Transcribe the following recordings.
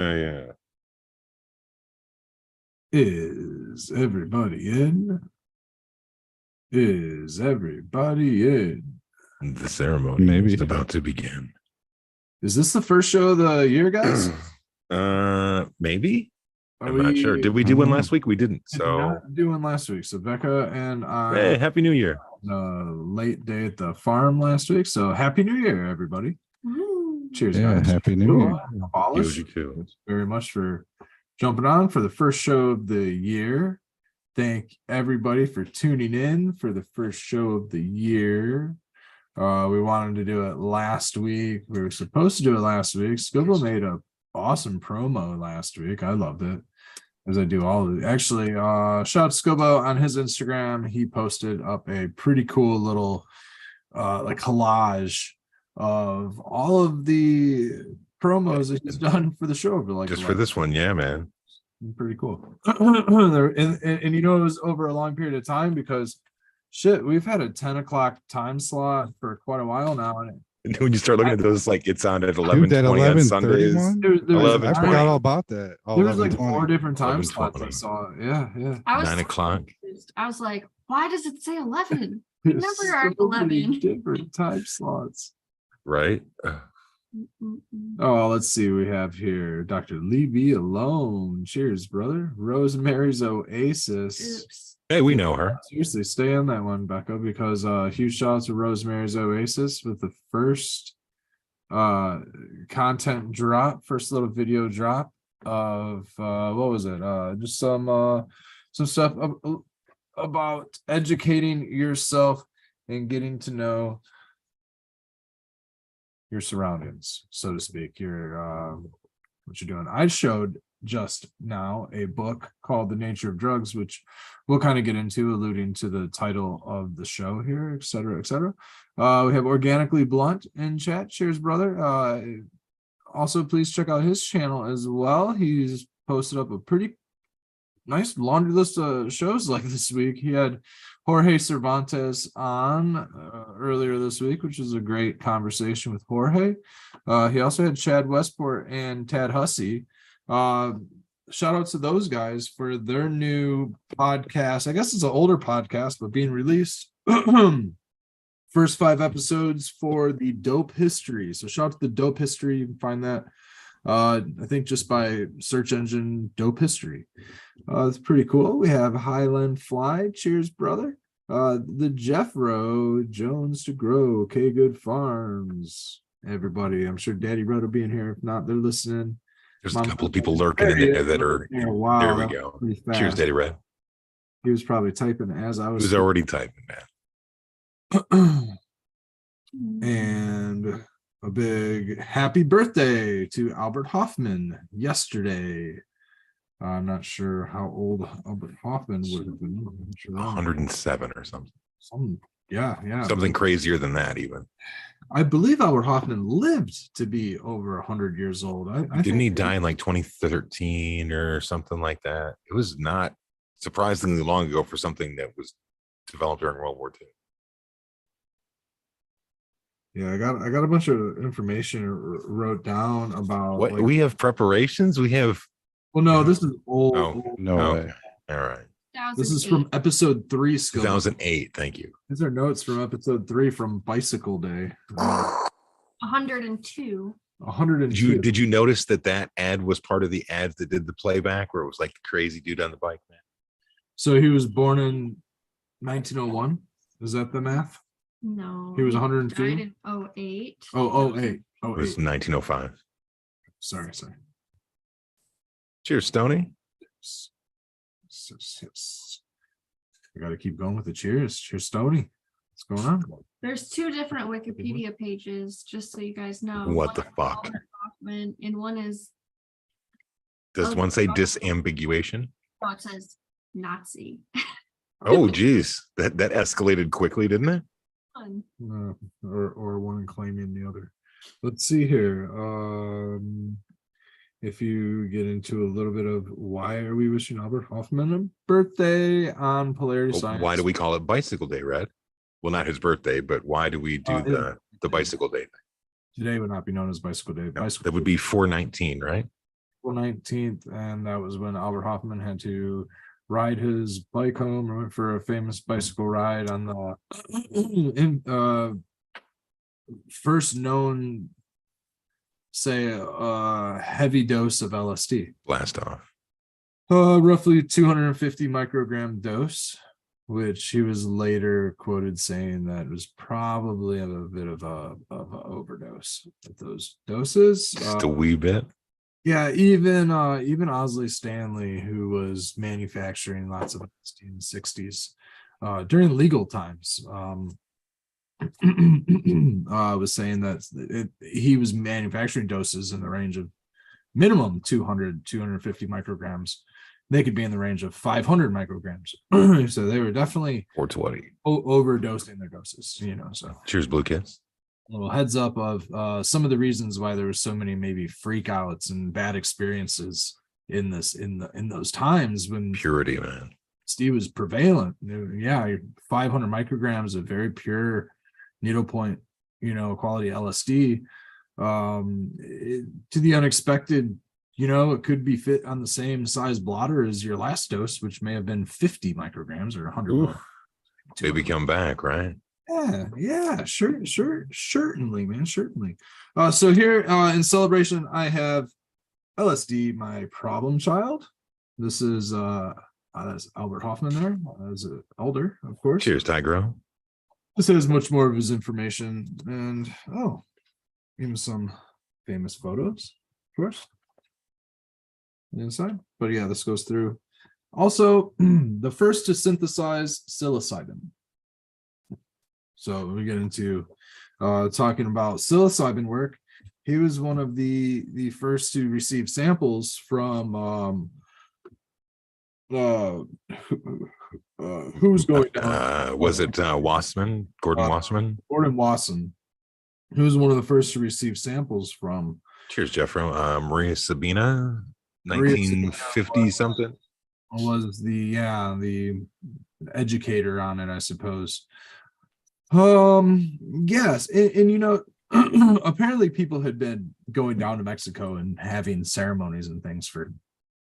Yeah. Is everybody in? Is everybody in? The ceremony Maybe. is about to begin. Is this the first show of the year, guys? Maybe. Are I'm not sure. Did we do one last week? We didn't. Did So not do one last week. So Becca and I hey, Happy New Year. late day at the farm last week. So Happy New Year, everybody. Cheers, Yeah, guys. Happy New Year. Polish. You too. Thanks very much for jumping on for the first show of the year. Thank everybody for tuning in for the first show of the year. We wanted to do it last week. We were supposed to do it last week. Skilbo made a awesome promo last week. I loved it, as I do all of it. Actually, shout out to Skilbo on his Instagram. He posted up a pretty cool little like collage of all of the promos that he's done for the show over like Just for this one, yeah, man. pretty cool. and you know, it was over a long period of time because shit, we've had a 10 o'clock time slot for quite a while now. And When you start looking at those, like it's on at 11:20 on Sundays. 11:31? I forgot all about that. There was like 4 different time slots I saw. Yeah. I was 9 o'clock. confused. I was like, why does it say 11? There's Number are so many 11. different time slots. Right? Oh, let's see. We have here Dr. Levy alone. Cheers, brother. Rosemary's Oasis. Oops. Hey, we know her. Seriously, stay on that one, Becca, because huge shout out to Rosemary's Oasis with the first content drop, first little video drop of what was it? Just some stuff about educating yourself and getting to know your surroundings, so to speak. Your what you're doing. I showed just now a book called The Nature of Drugs, which we'll kind of get into, alluding to the title of the show here, et cetera, et cetera. We have Organically Blunt in chat. Cheers, brother. Also, please check out his channel as well. He's posted up a pretty nice laundry list of shows like this week. He had Jorge Cervantes on earlier this week, which was a great conversation with Jorge. He also had Chad Westport and Tad Hussey. Shout out to those guys for their new podcast. I guess it's an older podcast, but being released. First 5 episodes for the Dope History. So shout out to the Dope History. You can find that I think just by search engine Dope History. It's pretty cool. We have Highland Fly. Cheers, brother. The Jeffro Jones to Grow. K Good Farms. Everybody, I'm sure Daddy Red will be in here. If not, they're listening. There's a couple of people lurking in there that are. Wow, there we go. Cheers, Daddy Red. He was probably typing as I was. He was already typing, man. And a big happy birthday to Albert Hoffman yesterday. I'm not sure how old Albert Hoffman would have been. 107 or something. Yeah. Something crazier than that, even. I believe Albert Hoffman lived to be over 100 years old. Didn't he die in like 2013 or something like that? It was not surprisingly long ago for something that was developed during World War II. Yeah, I got a bunch of information wrote down about what we have preparations. We have. Well, no, this is old. Oh, No way. All right. This is from episode 3. 2008. Thank you. These are notes from episode 3 from Bicycle Day. 102. 102. Did you notice that ad was part of the ads that did the playback, where it was like the crazy dude on the bike, man? So he was born in 1901. Is that the math? No. He was 102. Died in 08. Oh, 08. It was 1905. Sorry. Cheers, Stoney. Yes. I got to keep going with the cheers. Cheers, Stoney. What's going on? There's 2 different Wikipedia pages, just so you guys know. What the One is fuck? Albert Hoffman, and one is. Does one say disambiguation? Oh, it says Nazi. Oh, geez. That escalated quickly, didn't it? Or one claiming the other. Let's see here. If you get into a little bit of why are we wishing Albert Hoffman a birthday on Polarity Science? Why do we call it Bicycle Day, Red? Well, not his birthday, but why do we do the Bicycle Day? Today would not be known as Bicycle Day. That would be 4/19, right? April 19th, and that was when Albert Hoffman had to ride his bike home or went for a famous bicycle ride on the first known, say, heavy dose of LSD. Blast off. Roughly 250 microgram dose, which he was later quoted saying that was probably a bit of a overdose at those doses. Just a wee bit. Yeah, even Osley Stanley, who was manufacturing lots of LSD in the 60s during legal times, was saying that he was manufacturing doses in the range of minimum 250 micrograms. They could be in the range of 500 micrograms. So they were definitely 420 overdosing their doses, so cheers, Blue Kids. a little heads up of some of the reasons why there were so many maybe freak outs and bad experiences in those times when Purity, man. Steve was prevalent. Yeah, 500 micrograms of very pure needlepoint, quality LSD, to the unexpected, it could be fit on the same size blotter as your last dose, which may have been 50 micrograms or 100. Baby come back, right? Yeah, sure, certainly, man, certainly. So here in celebration, I have LSD, my problem child. This is that's Albert Hoffman there as an elder, of course. Cheers, Tigro. This has much more of his information and even some famous photos, of course, inside. But yeah, this goes through. Also, the first to synthesize psilocybin. So we get into talking about psilocybin work. He was one of the first to receive samples from who's going down? Was it Wassman? Gordon Wassman? Gordon Wasson, who was one of the first to receive samples from. Cheers, Jeffro. Maria Sabina, 1950 something. Was the educator on it, I suppose. Yes, and apparently people had been going down to Mexico and having ceremonies and things for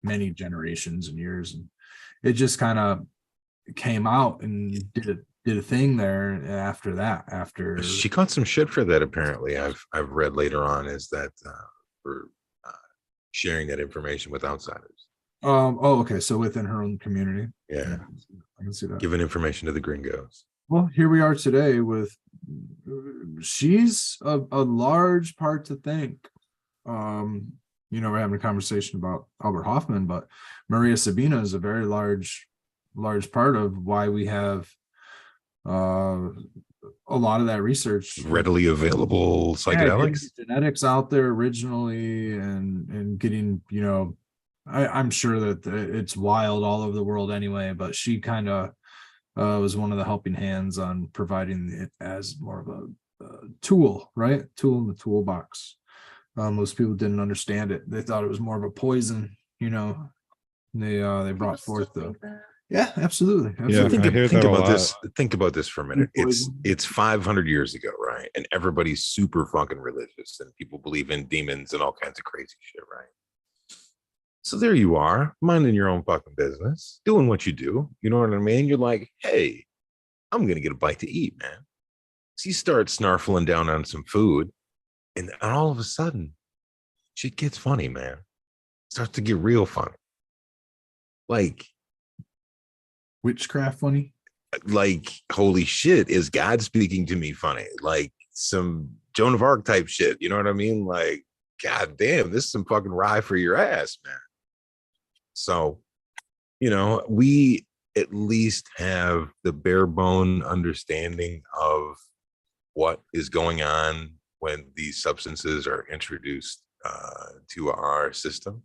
many generations and years, and it just kind of came out and did a thing there after that. After she caught some shit for that, apparently. I've read later on is that for sharing that information with outsiders. Okay, so within her own community. Yeah, I can see that. Giving information to the gringos. Well, here we are today with she's a large part to thank. We're having a conversation about Albert Hoffman, but Maria Sabina is a very large part of why we have a lot of that research, readily available psychedelics, genetics out there originally, and getting, I'm sure that it's wild all over the world anyway, but she kind of was one of the helping hands on providing it as more of a tool, right? Tool in the toolbox. Most people didn't understand it. They thought it was more of a poison, they brought forth the. Yeah, absolutely. Yeah, think about this for a minute. It's 500 years ago, right? And everybody's super fucking religious and people believe in demons and all kinds of crazy shit, right? So there you are, minding your own fucking business, doing what you do. You know what I mean? You're like, hey, I'm going to get a bite to eat, man. So you start snarfling down on some food, and all of a sudden, shit gets funny, man. It starts to get real funny. Like, witchcraft funny? Like, holy shit, is God speaking to me funny? Like some Joan of Arc type shit. You know what I mean? Like, god damn, this is some fucking rye for your ass, man. So, we at least have the bare bone understanding of what is going on when these substances are introduced to our system.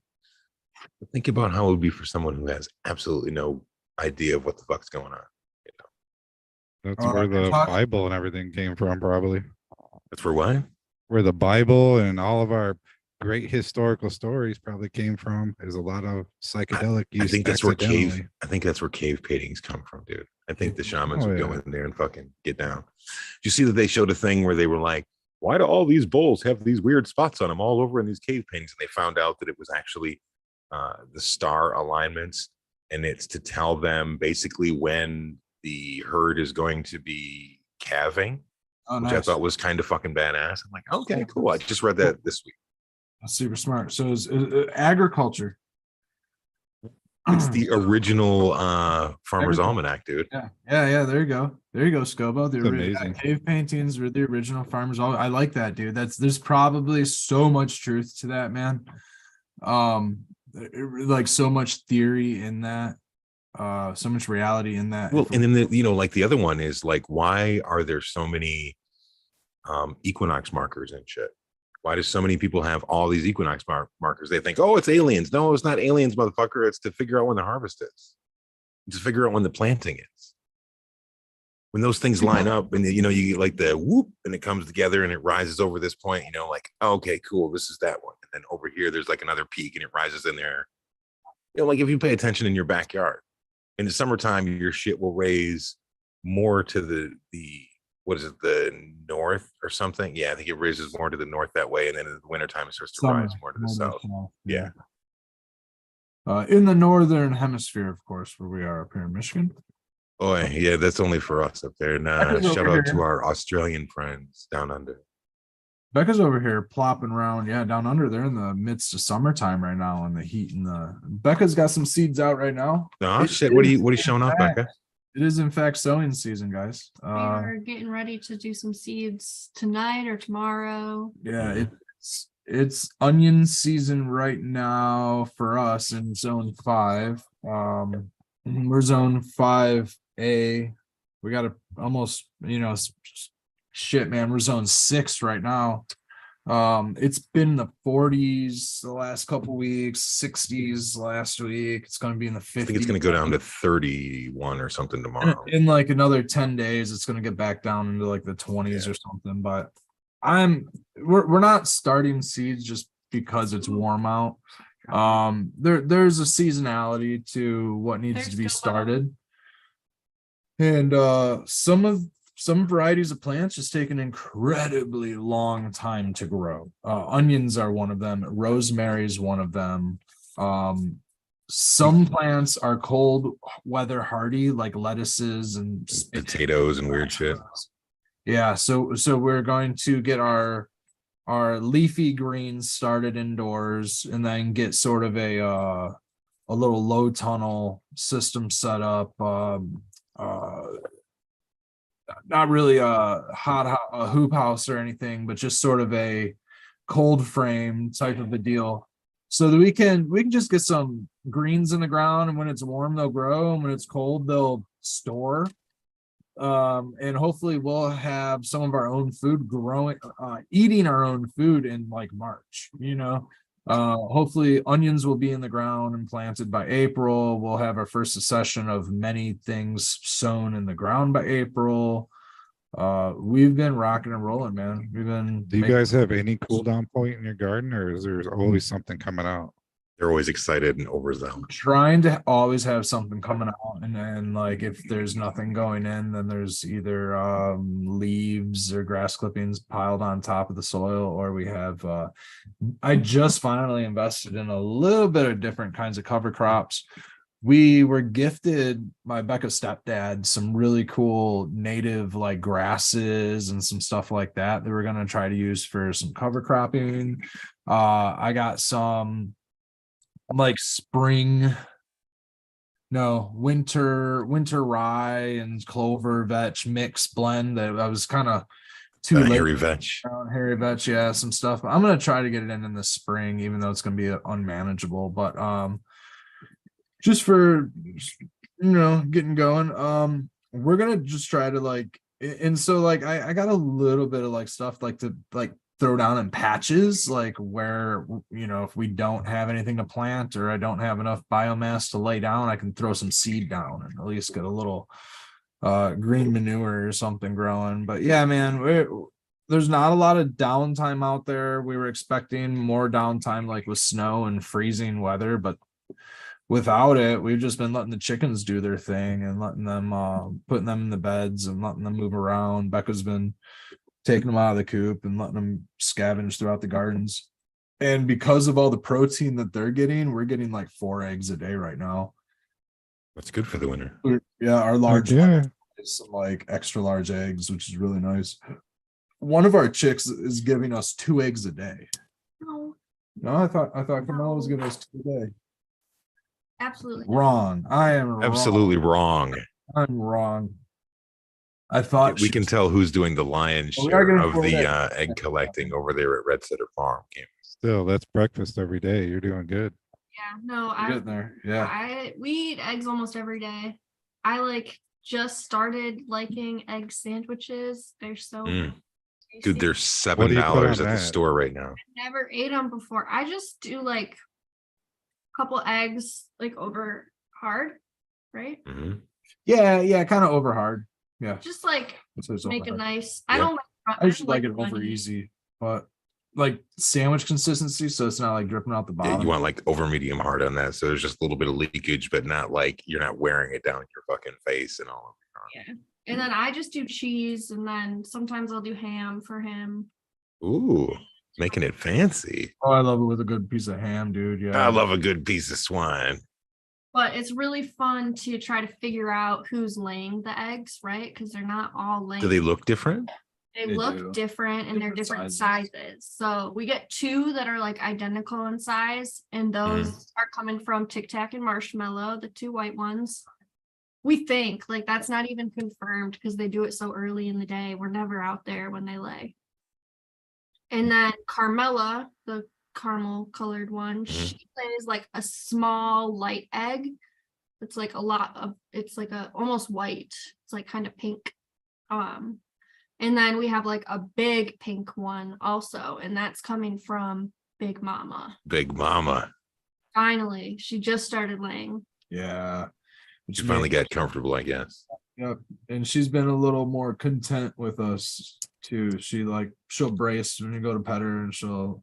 But think about how it would be for someone who has absolutely no idea of what the fuck's going on. That's where the Bible and everything came from, probably. That's where what? Where the Bible and all of our great historical stories probably came from. There's a lot of psychedelic use. I think that's where cave paintings come from, dude. I think the shamans would go in there and fucking get down. Did you see that they showed a thing where they were like, why do all these bowls have these weird spots on them all over in these cave paintings? And they found out that it was actually the star alignments, and it's to tell them basically when the herd is going to be calving, Oh, which I nice. thought was kind of fucking badass. I'm like, okay, cool. I just read that this week. That's super smart. So is agriculture. It's the original Farmer's Agriculture. Almanac, dude. Yeah. There you go. Skilbo. It's amazing. Cave paintings were the original farmers. I like that, dude. There's probably so much truth to that, man. Like so much theory in that, so much reality in that. Well, and then like the other one is like, why are there so many equinox markers and shit? Why do so many people have all these equinox markers? They think, oh, it's aliens. No, it's not aliens, motherfucker. It's to figure out when the harvest is. It's to figure out when the planting is. When those things line up and, you get like the whoop and it comes together and it rises over this point, like, oh, okay, cool. This is that one. And then over here, there's like another peak and it rises in there. Like if you pay attention in your backyard, in the summertime, your shit will raise more to the what is it, the north or something? Yeah, I think it raises more to the north that way, and then in the wintertime it starts to rise more to the south. Yeah. In the northern hemisphere, of course, where we are up here in Michigan. Oh yeah, that's only for us up there. And shout out to our Australian friends down under. Becca's over here plopping around, down under. They're in the midst of summertime right now, and the heat and Becca's got some seeds out right now. Oh shit! What are you showing off, Becca? It is in fact sowing season, guys. We are getting ready to do some seeds tonight or tomorrow. Yeah, it's onion season right now for us in zone 5. We're zone 5A. We got to almost, shit, man. We're zone 6 right now. It's been the 40s the last couple weeks, 60s last week. It's going to be in the 50s. I think it's going to go down to 31 or something tomorrow. In like another 10 days, it's going to get back down into like the 20s or something. But we're not starting seeds just because it's warm out. There's a seasonality to what needs to be started, and some varieties of plants just take an incredibly long time to grow. Onions are one of them. Rosemary is one of them. Some plants are cold weather hardy, like lettuces and potatoes and weird shit. Yeah, so we're going to get our leafy greens started indoors, and then get sort of a little low tunnel system set up. Not really a hoop house or anything, but just sort of a cold frame type of a deal, so that we can just get some greens in the ground, and when it's warm they'll grow, and when it's cold they'll store. And hopefully we'll have some of our own food growing, eating our own food in like March. Hopefully onions will be in the ground and planted by April. We'll have our first succession of many things sown in the ground by April. We've been rocking and rolling, man. Do you guys have any cool down point in your garden, or is there always something coming out? They're always excited and overzealous. Trying to always have something coming out, and then like if there's nothing going in, then there's either leaves or grass clippings piled on top of the soil, or we have I just finally invested in a little bit of different kinds of cover crops. We were gifted by Becca's stepdad some really cool native like grasses and some stuff like that we're going to try to use for some cover cropping. I got some like winter rye and clover vetch mix blend that I was kind of too late. Hairy vetch. Hairy vetch, yeah, some stuff. I'm going to try to get it in the spring, even though it's going to be unmanageable, but just for getting going. We're gonna just try to like, and so like I got a little bit of like stuff like to like throw down in patches, like where if we don't have anything to plant or I don't have enough biomass to lay down, I can throw some seed down and at least get a little green manure or something growing. But yeah, man, there's not a lot of downtime out there. We were expecting more downtime like with snow and freezing weather, but without it, we've just been letting the chickens do their thing and letting them putting them in the beds and letting them move around. Becca's been taking them out of the coop and letting them scavenge throughout the gardens. And because of all the protein that they're getting, we're getting like 4 eggs a day right now. That's good for the winter. Yeah, our large yeah. is some like extra large eggs, which is really nice. One of our chicks is giving us 2 eggs a day. No, No, I thought Kamala was giving us 2 a day. absolutely not. Wrong. I am Absolutely wrong. wrong. I'm wrong. I thought We can tell who's doing the lion's Well, we are share getting of 4 the eggs. egg collecting over there at Red Setter Farm. Still, that's breakfast every day. You're doing good. Yeah, no, We're getting there. Yeah. we eat eggs almost every day. I like just started liking egg sandwiches. They're so Mm. tasty. Dude, they're What do you put on $7 at the that? store right now. Never ate them before. I just do like a couple eggs like over hard, right? Mhm. Yeah, kind of over hard. Yeah. Just like So it's make over it hard. nice. Yeah. I don't like I just like it runny. over easy, but like sandwich consistency, so it's not like dripping out the Yeah, bottom. you want like over medium hard on that. So there's just a little bit of leakage, but not like you're not wearing it down your fucking face and all. Yeah. And then I just do cheese, and then sometimes I'll do ham for him. Ooh, making it fancy. Oh, I love it with a good piece of ham, dude. Yeah. I love a good piece of swine. But it's really fun to try to figure out who's laying the eggs, right? Because they're not all laying. Do they look different? They They look do. different and they're different sizes. So we get 2 that are like identical in size, and those are coming from Tic Tac and Marshmallow, the 2 white ones. We think like that's not even confirmed because they do it so early in the day. We're never out there when they lay. And then Carmela, the caramel colored one, she lays like a small light egg. It's like it's like a almost white. It's like kind of pink. And then we have like a big pink one also, and that's coming from Big Mama. Big Mama. Finally, she just started laying. Yeah. She finally got comfortable, I guess. Yep. And she's been a little more content with us too. She'll brace when you go to pet her, and she'll.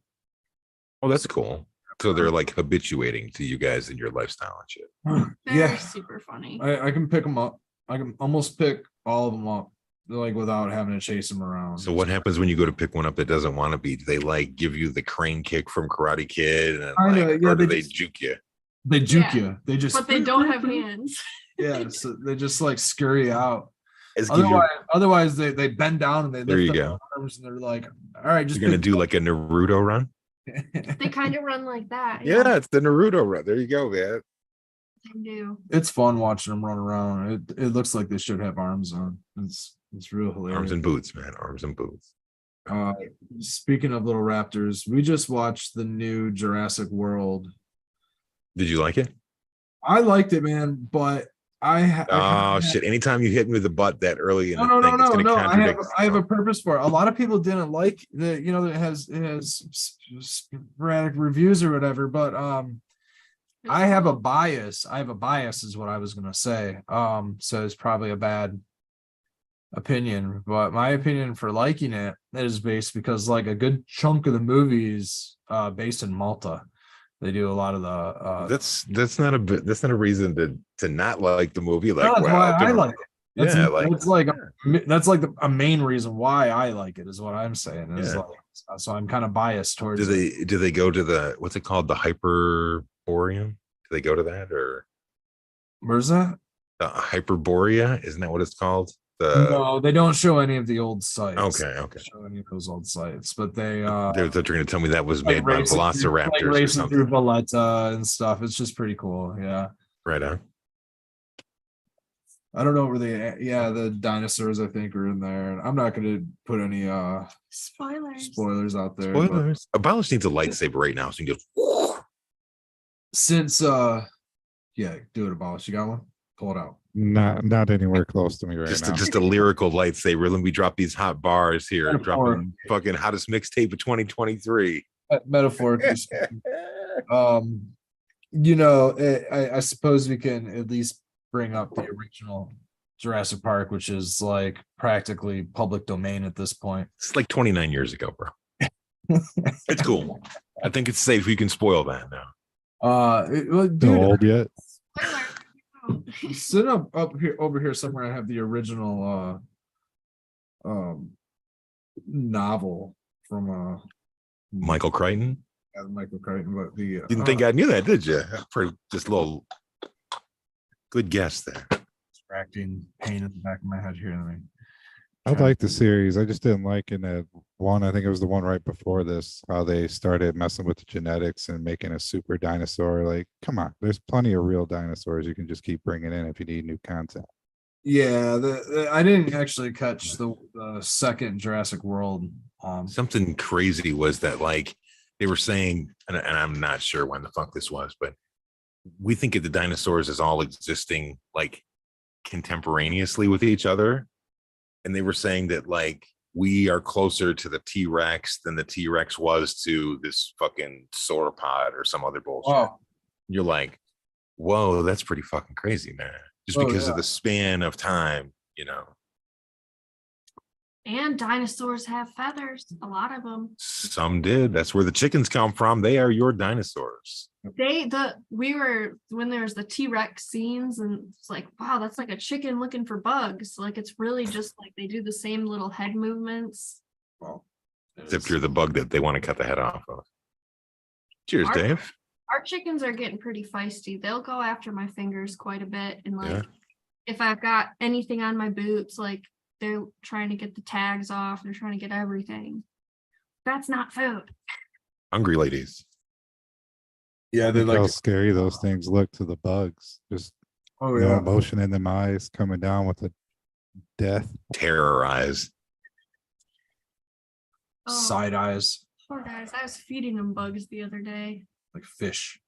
Oh, that's cool. So they're like habituating to you guys and your lifestyle and shit. Very super funny. I can pick them up. I can almost pick all of them up, like without having to chase them around. So what happens when you go to pick one up that doesn't want to be? Do they like give you the crane kick from Karate Kid? And I know, like, yeah, or do they they just- juke you? They juke Yeah. you. They just. But they don't have hands. Yeah, so they just like scurry out. Let's give you- Otherwise they bend down and they There lift you up go. their arms and they're like, all right, just You're gonna pick do like a Naruto run? They kind of run like that. Yeah, it's the Naruto run. There you go, man. They do. It's fun watching them run around. It looks like they should have arms on. It's real hilarious. Arms and boots, man. Arms and boots. Speaking of little raptors, we just watched the new Jurassic World. Did you like it? I liked it, man, but Oh shit! Anytime you hit me with the butt that early in the no, thing, it's gonna no. contradict. I have a purpose for it. A lot of people didn't like the, it has sporadic reviews or whatever, but I have a bias. Is what I was gonna say. So it's probably a bad opinion, but my opinion for liking it is based because like a good chunk of the movie's based in Malta. They do a lot of the That's not a reason to not like the movie. Like, that's why I like it. That's like a main reason why I like it is what I'm saying. Is Yeah. like, so I'm kind of biased towards do they go to the what's it called, the Hyperborean? Do they go to that, or Where's that? the Hyperborea? Isn't that what it's called? No, they don't show any of the old sites. Okay. They don't show any of those old sites, but they They're trying to tell me that was like made by racing through- Velociraptors like or racing something. through Valletta and stuff. It's just pretty cool. Yeah. Right on. I don't know where the dinosaurs I think are in there. I'm not gonna put any spoilers out there. but Spoilers. Abolish needs a lightsaber right now, so you can just. since yeah, do it, Abolish. You got one? Pull it out. Not anywhere close to me right now. Just a lyrical lightsaber. Let me drop these hot bars here. Metaphor. Dropping fucking hottest mixtape of 2023. Metaphorically speaking. I suppose we can at least bring up the original Jurassic Park, which is like practically public domain at this point. It's like 29 years ago, bro. It's cool. I think it's safe. We can spoil that now. Still Dude, old yet? sit up here over here somewhere. I have the original novel from Michael Crichton. the microcardium, but the Didn't think I knew that, did you? Pretty, just a little good guess there. distracting pain in the back of my head here. I like the series. I just didn't like in that one. I think it was the one right before this, how they started messing with the genetics and making a super dinosaur. Like, come on, there's plenty of real dinosaurs you can just keep bringing in if you need new content. Yeah, I didn't actually catch the second Jurassic World. Something crazy was that, like, they were saying, and I'm not sure when the fuck this was, but we think of the dinosaurs as all existing like contemporaneously with each other. And they were saying that, like, we are closer to the T-Rex than the T-Rex was to this fucking sauropod or some other bullshit. Oh, You're like, whoa, that's pretty fucking crazy, man. Just because of the span of time, you know. And dinosaurs have feathers, a lot of them. Some did. That's where the chickens come from. They are your dinosaurs. When there's the T-Rex scenes, and it's like, wow, that's like a chicken looking for bugs. Like, it's really just like they do the same little head movements. well, Except you're the bug that they want to cut the head off of. Cheers, Dave. Our chickens are getting pretty feisty. They'll go after my fingers quite a bit. And like, Yeah. if I've got anything on my boots, like they're trying to get the tags off. They're trying to get everything. That's not food. Hungry ladies. yeah, they're Look how like, scary those things look to the bugs. Just oh no yeah, emotion in them eyes, coming down with a death. Terrorize. Oh, side eyes poor guys. I was feeding them bugs the other day. like fish,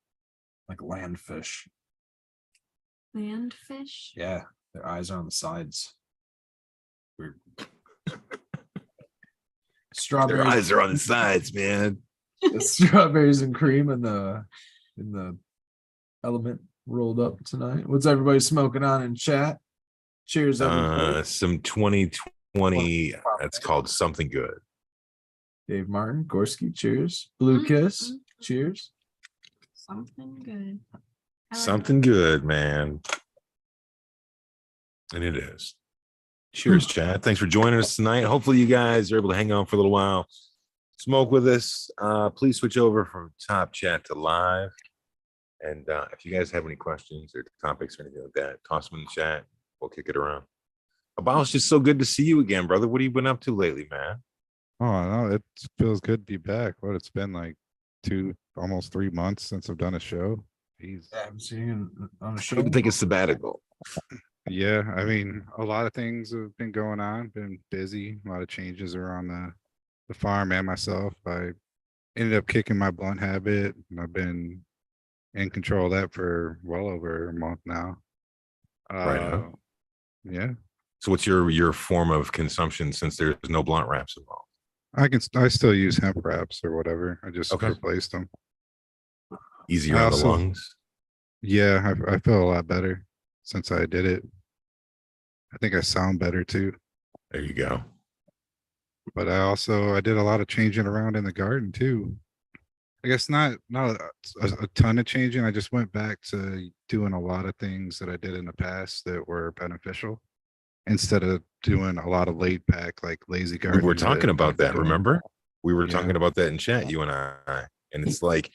like land fish. Land fish. Yeah, their eyes are on the sides. Weird. Their Strawberries. eyes are on the sides, man. Strawberries and cream in the element rolled up tonight. What's everybody smoking on in chat? Cheers, everybody. Some 2020. That's called something good. Dave Martin, Gorski, cheers. Blue Kiss, cheers. Something good. I like Something good, man. And it is. Cheers, Chad. Thanks for joining us tonight. Hopefully you guys are able to hang on for a little while. Smoke with us. Please switch over from top chat to live. And if you guys have any questions or topics or anything like that, toss them in the chat. We'll kick it around. About, it's just so good to see you again, brother. What have you been up to lately, man? Oh no, it feels good to be back. What, it's been like almost 3 months since I've done a show. Jeez. Yeah, I'm seeing you on a show. I take a sabbatical. Yeah, I mean, a lot of things have been going on, been busy, a lot of changes around the farm and myself. I ended up kicking my blunt habit, and I've been in control of that for well over a month now. Right on. Yeah. So what's your form of consumption since there's no blunt wraps involved? I still use hemp wraps or whatever. I just Okay. replaced them. Easier I on the also- lungs. Yeah, I feel a lot better since I did it. I think I sound better too. There you go. But I did a lot of changing around in the garden too. I guess not a ton of changing. I just went back to doing a lot of things that I did in the past that were beneficial instead of doing a lot of laid back, like lazy We gardening. were talking about I've been that, doing. remember? We were Yeah. talking about that in chat, you and I. And it's like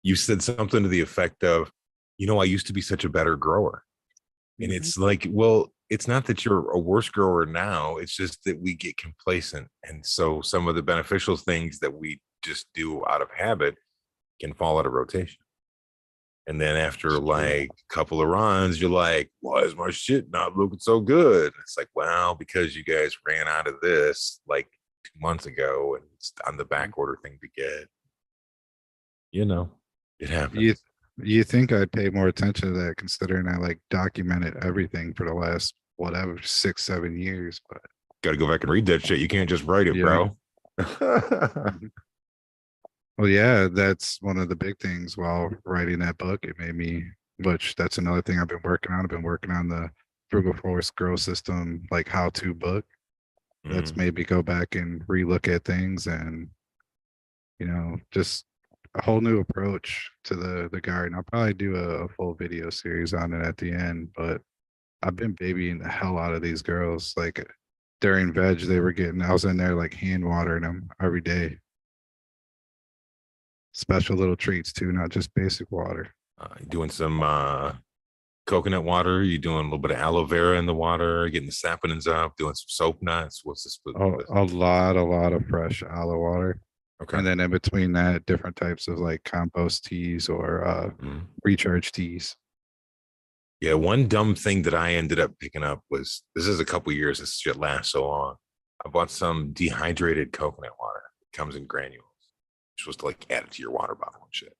you said something to the effect of, I used to be such a better grower. And it's like, well, it's not that you're a worse grower now. It's just that we get complacent. And so some of the beneficial things that we just do out of habit can fall out of rotation. And then after like a couple of runs, you're like, why is my shit not looking so good? It's like, well, because you guys ran out of this like 2 months ago and it's on the back order thing to get. It happens. You think I'd pay more attention to that considering I like documented everything for the last whatever 6-7 years, but Got to go back and read that shit. You can't just write it, Yeah. bro. well, yeah, that's one of the big things while writing that book. It made me, which that's another thing I've been working on. I've been working on the Frugal Forest Grow System, like how-to book. That's Mhm. made me go back and relook at things and, just a whole new approach to the garden. I'll probably do a full video series on it at the end, but I've been babying the hell out of these girls. Like during veg, I was in there like hand watering them every day. special little treats too, not just basic water. You doing some coconut water? You doing a little bit of aloe vera in the water? Getting the saponins up? Doing some soap nuts? What's this? A lot of fresh aloe water. Okay. And then in between that, different types of like compost teas or recharge teas. Yeah, one dumb thing that I ended up picking up was, this is a couple years. This shit lasts so long. I bought some dehydrated coconut water. It comes in granules. You're supposed to like add it to your water bottle and shit.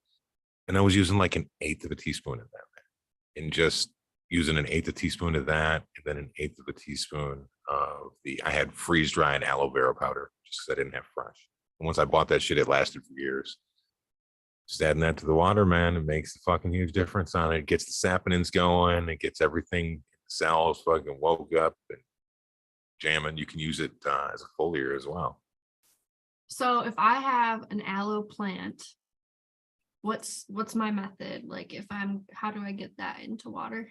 And I was using like an eighth of a teaspoon of that, man. And just using an eighth of a teaspoon of that, and then an eighth of a teaspoon of I had freeze dried aloe vera powder just because I didn't have fresh. And once I bought that shit, it lasted for years. Just adding that to the water, man, it makes a fucking huge difference on it. It gets the saponins going. It gets everything, cells fucking woke up and jamming. You can use it as a foliar as well. So if I have an aloe plant, what's my method? Like how do I get that into water?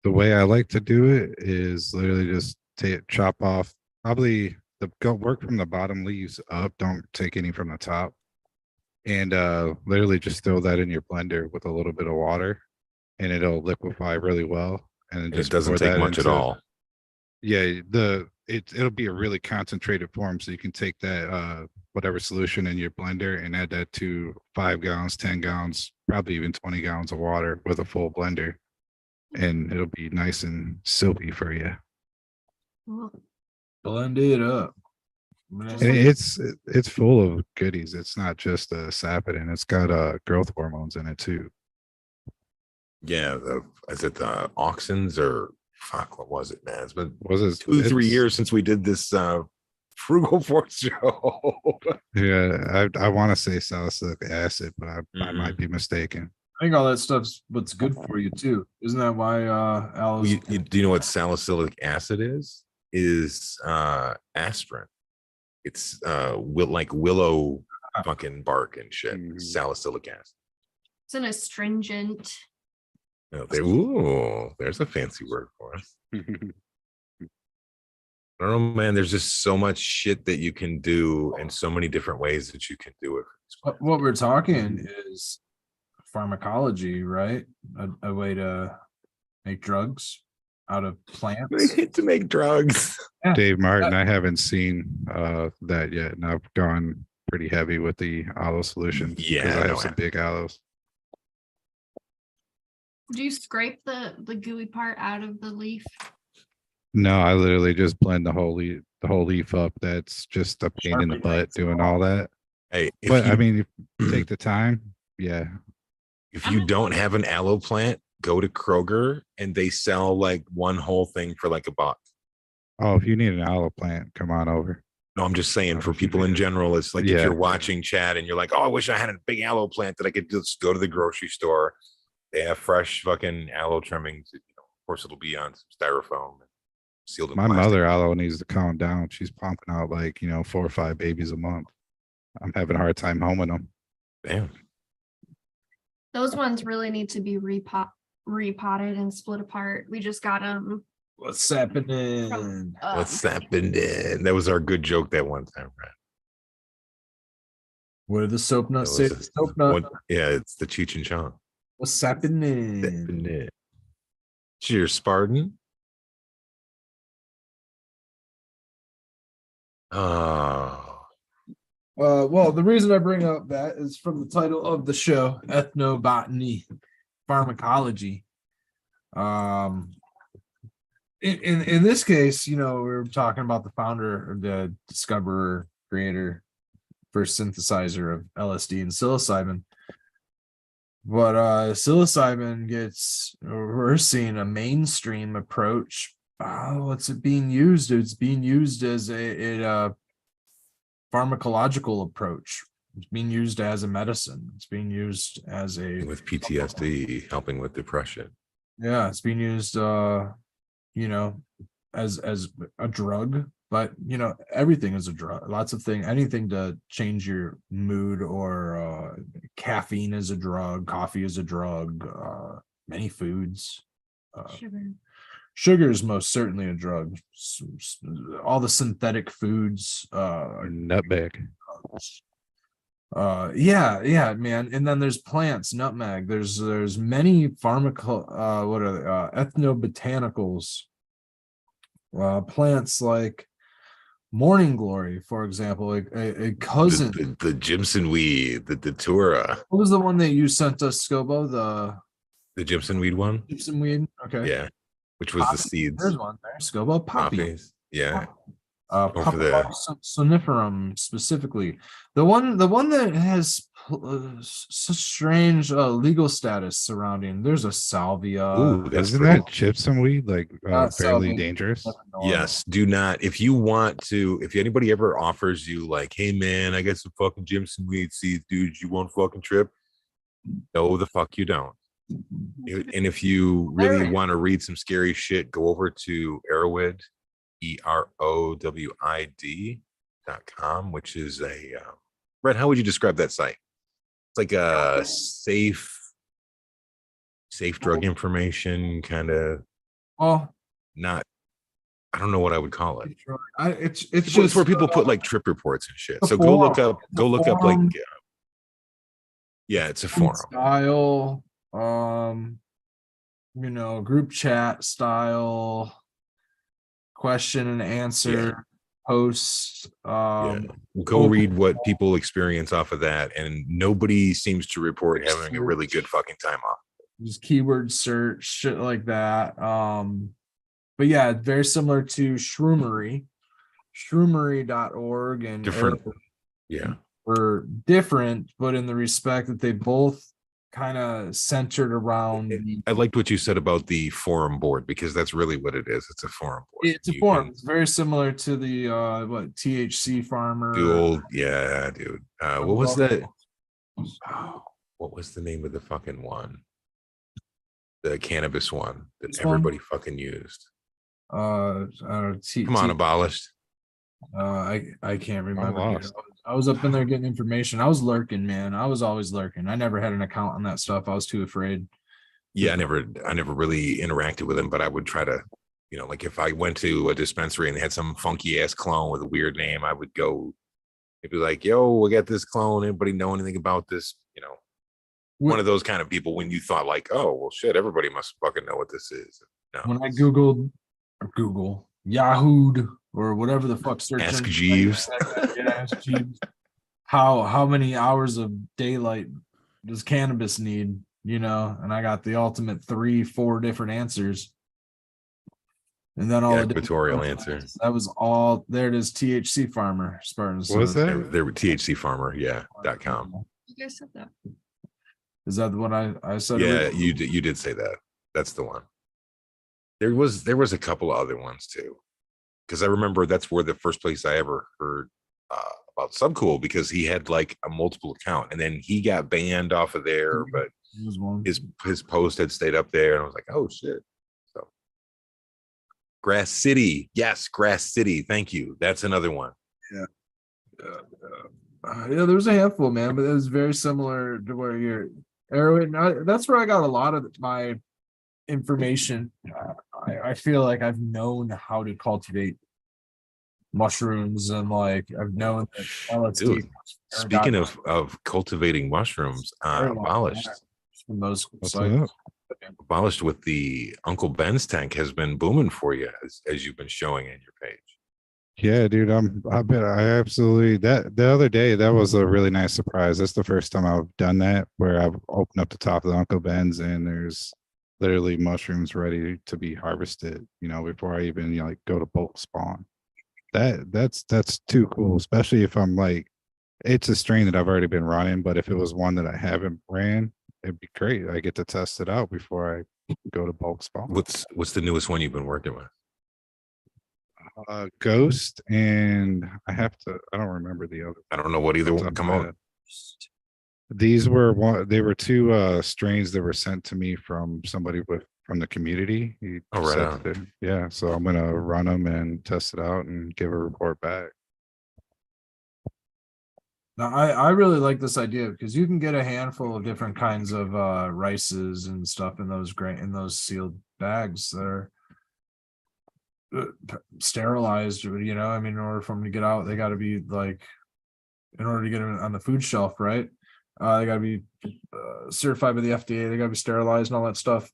The way I like to do it is literally just chop off go work from the bottom leaves up. Don't take any from the top. And literally just throw that in your blender with a little bit of water, and it'll liquefy really well. And then just it doesn't take much at all. Yeah, it'll be a really concentrated form, so you can take that whatever solution in your blender and add that to 5 gallons, 10 gallons, probably even 20 gallons of water with a full blender, and it'll be nice and silky for you. Blend it up. And it's full of goodies. It's not just a saponin. It's got growth hormones in it too. Yeah, is it the auxins or fuck? What was it, man? It's been 3 years since we did this frugal force show. Yeah, I want to say salicylic acid, but I might be mistaken. I think all that stuff's what's good for you too. Isn't that why aloe? Do you know what salicylic acid is? Is aspirin. It's like willow fucking bark and shit. Salicylic acid. It's an astringent. There's a fancy word for it. I don't know, man. There's just so much shit that you can do and so many different ways that you can do it. What we're talking is pharmacology, right? A way to make drugs out of plants. To make drugs. Yeah. Dave Martin, I haven't seen that yet, and I've gone pretty heavy with the aloe solution. Yeah, I have some big aloes. Do you scrape the gooey part out of the leaf? No, I literally just blend the whole leaf up. That's just a pain in the butt doing all that. Hey, I mean, if you take the time, yeah. If you don't have an aloe plant, go to Kroger and they sell like one whole thing for like $1. Oh, if you need an aloe plant, come on over. No, I'm just saying for people in general, it's like if you're watching Chad and you're like, oh, I wish I had a big aloe plant that I could just go to the grocery store. They have fresh fucking aloe trimmings. Of course, it'll be on some styrofoam and sealed in My plastic. mother aloe needs to calm down. She's pumping out like 4 or 5 babies a month. I'm having a hard time homing them. Damn. Those ones really need to be repotted and split apart. We just got them. What's happening? What's happening? That was our good joke that one time, right? What did the soap nut say? Soap nut. Yeah, it's the Cheech and Chong. What's happening? Cheers, Spartan. Oh. Well, the reason I bring up that is from the title of the show, Ethnobotany, Pharmacology. In this case, we're talking about the founder or the discoverer, creator, first synthesizer of LSD and psilocybin. But psilocybin we're seeing a mainstream approach. What's it being used? It's being used as a pharmacological approach. It's being used as a medicine. It's being used as with PTSD, helping with depression. Yeah, it's being used as a drug, but everything is a drug. Lots of things, anything to change your mood, or caffeine is a drug, coffee is a drug, many foods. Sugar is most certainly a drug. All the synthetic foods, nutmeg. Yeah, man. And then there's plants, nutmeg. There's many what are they? Ethnobotanicals. Plants like morning glory, for example, like a cousin. The Jimson weed, the datura, What was the one that you sent us, Skilbo? the Jimson weed one. Gypsum weed. Okay. Yeah, which was the seeds. There's one there. Skilbo poppy. Poppies. Yeah. Over Papaver soniferum specifically. The one that has such strange legal status surrounding. There's a salvia. Ooh, that's Isn't pretty. that gypsum weed like fairly Salvia. dangerous? Yes, do not. If you want to, if anybody ever offers you like, hey man, I got some fucking Jimson weed seeds, dude, you want fucking trip? No, the fuck you don't. And if you really want to read some scary shit, go over to Erowid, EROWID.com, which is a Brett, how would you describe that site? It's like a safe drug information kind of, Oh, not, I don't know what I would call it. it's It's just where people put like trip reports and shit. a So go look forum. up like yeah, it's a forum. style, group chat style, question and answer posts. Yeah. Go read what people experience off of that, and nobody seems to report having a really good fucking time off. Just keyword search, shit like that. But yeah, very similar to shroomery.org and Different. Yeah. were different, but in the respect that they both kind of centered around I liked what you said about the forum board, because that's really what it is. It's a forum board. it's a forum. It's very similar to the THC farmer. The old, yeah, dude. What was that? Oh, what was the name of the fucking one? The cannabis one that This one? everybody fucking used. Come Come on, abolished. I can't remember. lost. I was up in there getting information. I was lurking, man. I was always lurking. I never had an account on that stuff. I was too afraid. Yeah, I never really interacted with him, but I would try to, like if I went to a dispensary and they had some funky ass clone with a weird name, I would go. It'd be like, yo, we got this clone. Anybody know anything about this? One of those kind of people when you thought like, oh, well, shit, everybody must fucking know what this is. No. When I Google Yahooed or whatever the fuck search Ask engine- Jeeves. Yeah, Ask Jeeves. How many hours of daylight does cannabis need? And I got the ultimate 3-4 different answers. And then all Yeah, the equatorial answer. That was all. There it is. THC farmer Spartans. What was that? They were THC farmer, .com. You guys said that. Is that the one I said? Yeah, you did say that. That's the one. There was a couple of other ones too, because I remember that's where the first place I ever heard about Subcool, because he had like a multiple account, and then he got banned off of there, but his post had stayed up there, and I was like, oh shit. So Grass City, yes, Grass City, thank you. That's another one. Yeah, there's a handful, man, but it was very similar to where you're. That's where I got a lot of my information. I feel like I've known how to cultivate mushrooms, and like I've known that LSD. Dude, speaking of cultivating mushrooms, abolished. From those What's sites. up? Abolished with the Uncle Ben's tank has been booming for you, as you've been showing in your page. Yeah, dude, I absolutely that the other day that was a really nice surprise. That's the first time I've done that, where I've opened up the top of the Uncle Ben's and there's literally mushrooms ready to be harvested, before I even like go to bulk spawn. That's too cool, especially if I'm like, it's a strain that I've already been running, but if it was one that I haven't ran, it'd be great. I get to test it out before I go to bulk spawn. What's the newest one you've been working with? Ghost, and I don't remember the other. I don't know what either one. Come on. These were two strains that were sent to me from somebody from the community. He right on. Yeah, so I'm gonna run them and test it out and give a report back. Now, I really like this idea because you can get a handful of different kinds of rices and stuff in those sealed bags that are sterilized. In order for them to get out, they got to be like in order to get them on the food shelf, right? They gotta be certified by the FDA, they gotta be sterilized and all that stuff.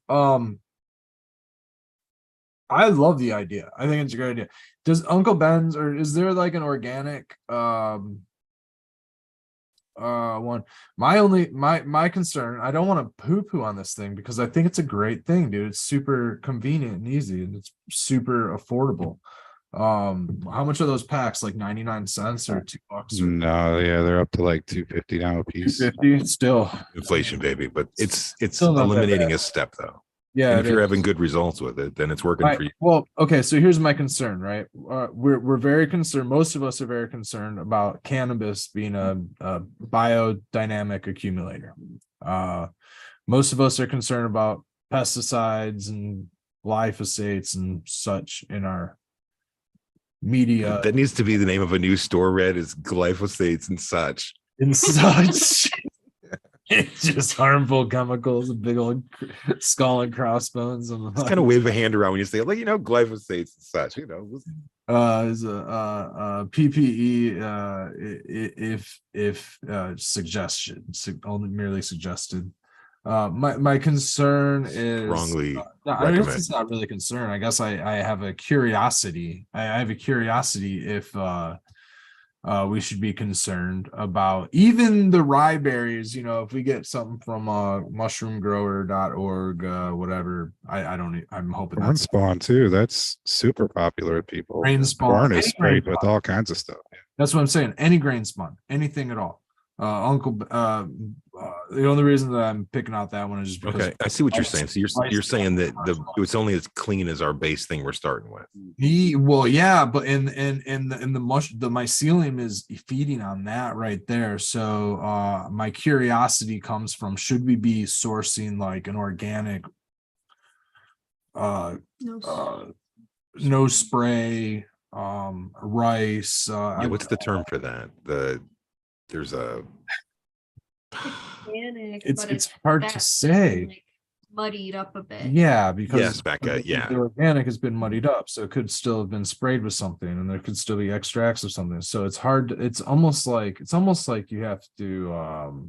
I love the idea. I think it's a great idea. Does Uncle Ben's, or is there like an organic one? My concern, I don't want to poo-poo on this thing because I think it's a great thing, dude. It's super convenient and easy, and it's super affordable. How much are those packs? Like 99 cents or $2? Or No, yeah, they're up to like 250 now a piece. 250 still. Inflation, baby. But it's Still not that eliminating bad. a step though. Yeah, And it if you're is. having good results with it, then it's working for you. Well, okay, so here's my concern, right? We're very concerned. Most of us are very concerned about cannabis being a biodynamic accumulator. Most of us are concerned about pesticides and glyphosates and such in our media That needs to be the name of a new store, Red, is glyphosates and such. and such. It's just harmful chemicals, a big old skull and crossbones. And Just kind of wave a hand around when you say, like, glyphosates and such, is a PPE if suggestion, only merely suggested. My concern is Strongly I guess recommend. it's not really a concern. I guess I have a curiosity. I have a curiosity if we should be concerned about even the rye berries. If we get something from mushroomgrower.org, whatever, I'm hoping Corn that's spawn too. That's super popular with people. grain spawn. Corn Any is sprayed grain with spawn. all kinds of stuff. That's what I'm saying. Any grain spawn, anything at all. The only reason that I'm picking out that one is just because Okay, I see what you're saying. So you're saying that it's only as clean as our base thing we're starting with. Yeah, but in the mycelium is feeding on that right there. So my curiosity comes from, should we be sourcing like an organic no spray rice? What's the term for that? There's a Organic, it's but hard to say. like muddied up a bit. Yeah, because Yes, Becca, yeah. the organic has been muddied up, so it could still have been sprayed with something, and there could still be extracts of something. So it's hard. It's almost like you have to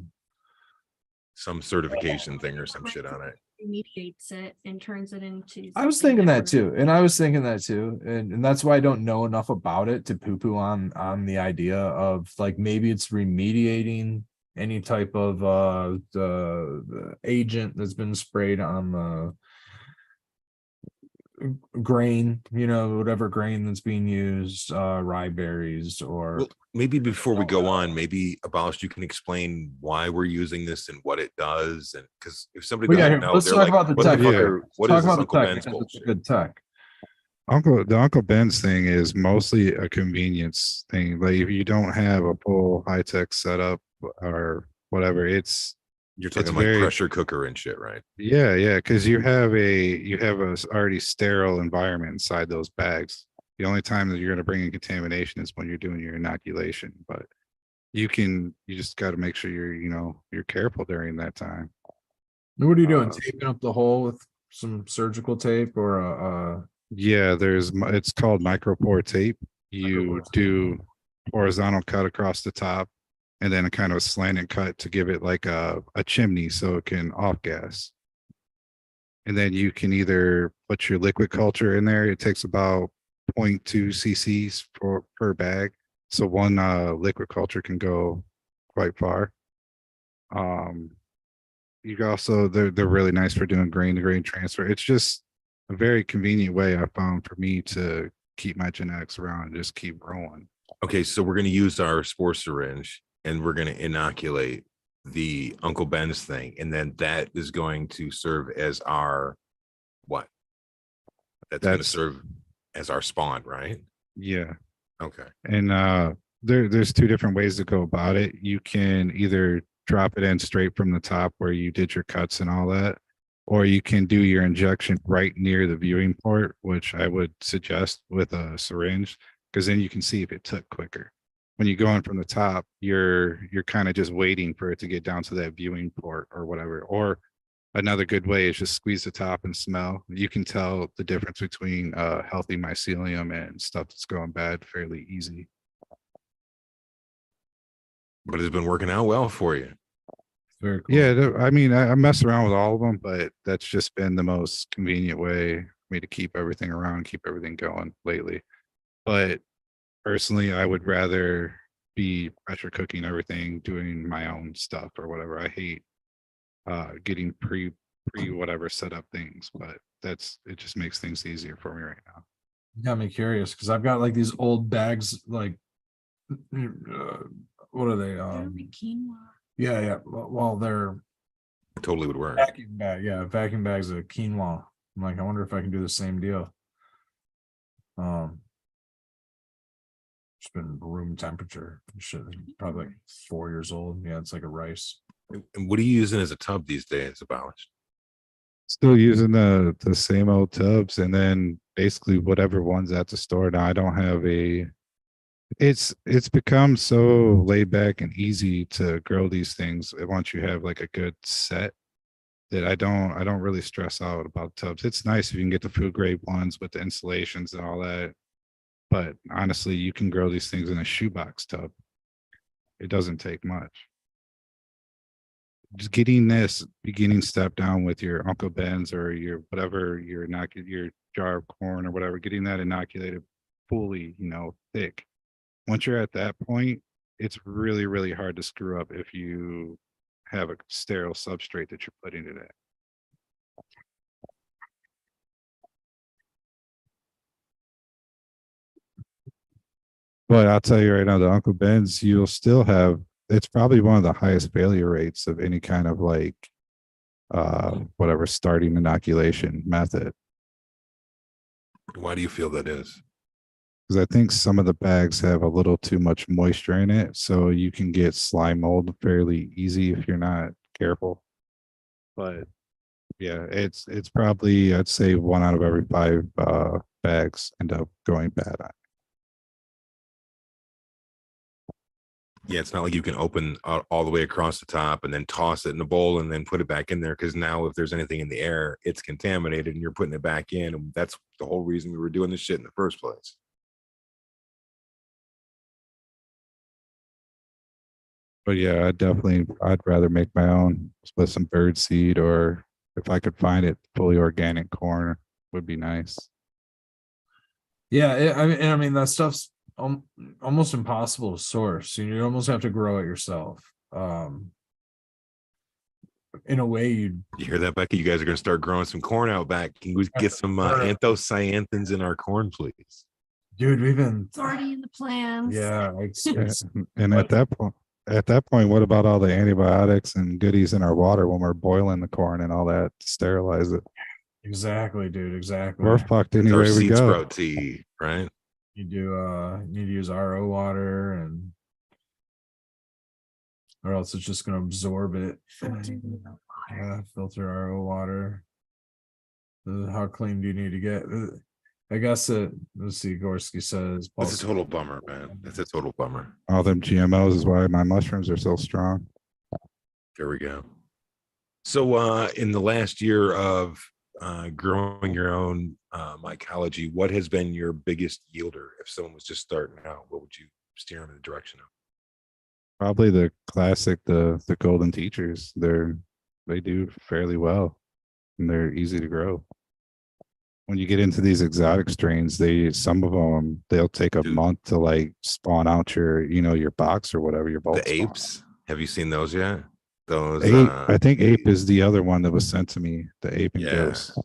some certification thing or some shit on it. Remediates it and turns it into. I was something thinking that different. too, and that's why I don't know enough about it to poo-poo on the idea of like maybe it's remediating any type of the agent that's been sprayed on the grain, whatever grain that's being used, rye berries or Well, maybe before we go on, maybe Abolish, you can explain why we're using this and what it does, and because if somebody doesn't know, let's they're talk like, about the what tech. the fuck Yeah. what Talk is this about Uncle the tech Ben's because it's a bullshit? good tech. The Uncle Ben's thing is mostly a convenience thing. Like if you don't have a full high tech setup or whatever, You're it's talking like very pressure cooker and shit, right? yeah, because you have a already sterile environment inside those bags. The only time that you're going to bring in contamination is when you're doing your inoculation, but you just got to make sure you're careful during that time. What are you doing? Uh, Taping up the hole with some surgical tape or Yeah, it's called micropore tape. You do horizontal cut across the top and then a kind of slanted cut to give it like a chimney so it can off gas. And then you can either put your liquid culture in there. It takes about 0.2 cc's per bag. So one liquid culture can go quite far. You can also they're really nice for doing grain to grain transfer. It's just a very convenient way I found for me to keep my genetics around and just keep growing. Okay, so we're going to use our spore syringe and we're going to inoculate the Uncle Ben's thing, and then that is going to serve as our what? That's going to serve as our spawn, right? Yeah. Okay. And there's two different ways to go about it. You can either drop it in straight from the top where you did your cuts and all that, or you can do your injection right near the viewing port, which I would suggest with a syringe, because then you can see if it took quicker. When you go in from the top, you're kind of just waiting for it to get down to that viewing port or whatever. Or another good way is just squeeze the top and smell. You can tell the difference between healthy mycelium and stuff that's going bad fairly easy. But it's been working out well for you. Very cool. Yeah, I mean, I mess around with all of them, but that's just been the most convenient way for me to keep everything around, keep everything going lately. But personally, I would rather be pressure cooking everything, doing my own stuff or whatever. I hate getting pre whatever set up things, but it just makes things easier for me right now. Got me curious because I've got like these old bags, like what are they? Quinoa. Yeah. Well, they're Totally would work. vacuum bag. Yeah, vacuum bags of quinoa. I'm like, I wonder if I can do the same deal. It's been room temperature. Shit, probably like 4 years old. Yeah, it's like a rice. And what are you using as a tub these days, Abolished? Still using the same old tubs, and then basically whatever one's at the store now. I don't have a. It's become so laid back and easy to grow these things once you have like a good set that I don't really stress out about tubs. It's nice if you can get the food grade ones with the installations and all that. But honestly, you can grow these things in a shoebox tub. It doesn't take much. Just getting this beginning step down with your Uncle Ben's or your whatever your jar of corn or whatever, getting that inoculated fully, thick. Once you're at that point, it's really, really hard to screw up if you have a sterile substrate that you're putting it at. But I'll tell you right now, the Uncle Ben's, you'll still have, it's probably one of the highest failure rates of any kind of like whatever starting inoculation method. Why do you feel that is? Because I think some of the bags have a little too much moisture in it, so you can get slime mold fairly easy if you're not careful. But yeah, it's probably, I'd say 1 out of every 5 bags end up going bad on. Yeah, it's not like you can open all the way across the top and then toss it in a bowl and then put it back in there, because now if there's anything in the air, it's contaminated and you're putting it back in. And that's the whole reason we were doing this shit in the first place. But yeah, I'd rather make my own with some bird seed, or if I could find it, fully organic corn would be nice. Yeah, I mean that stuff's almost impossible to source. You almost have to grow it yourself. In a way, You hear that, Becky? You guys are going to start growing some corn out back. Can we get some anthocyanthins in our corn, please? dude, we've been It's already in the plans. yeah, And at that point, what about all the antibiotics and goodies in our water when we're boiling the corn and all that to sterilize it? exactly, dude, exactly. We're fucked It's our anyway we seed go. sprout tea, right? You need to use RO water, and or else it's just gonna absorb it. Yeah, filter RO water. How clean do you need to get? I guess let's see. Gorski says That's a total bummer, man. That's a total bummer. All them GMOs is why my mushrooms are so strong. There we go. So in the last year of growing your own mycology, what has been your biggest yielder? If someone was just starting out, what would you steer them in the direction of? Probably the classic, the golden teachers. They do fairly well, and they're easy to grow. When you get into these exotic strains, some of them they'll take a month to like spawn out your box or whatever your bulk. The apes, have you seen those yet? Those ape, I think ape is the other one that was sent to me. The ape and ghost.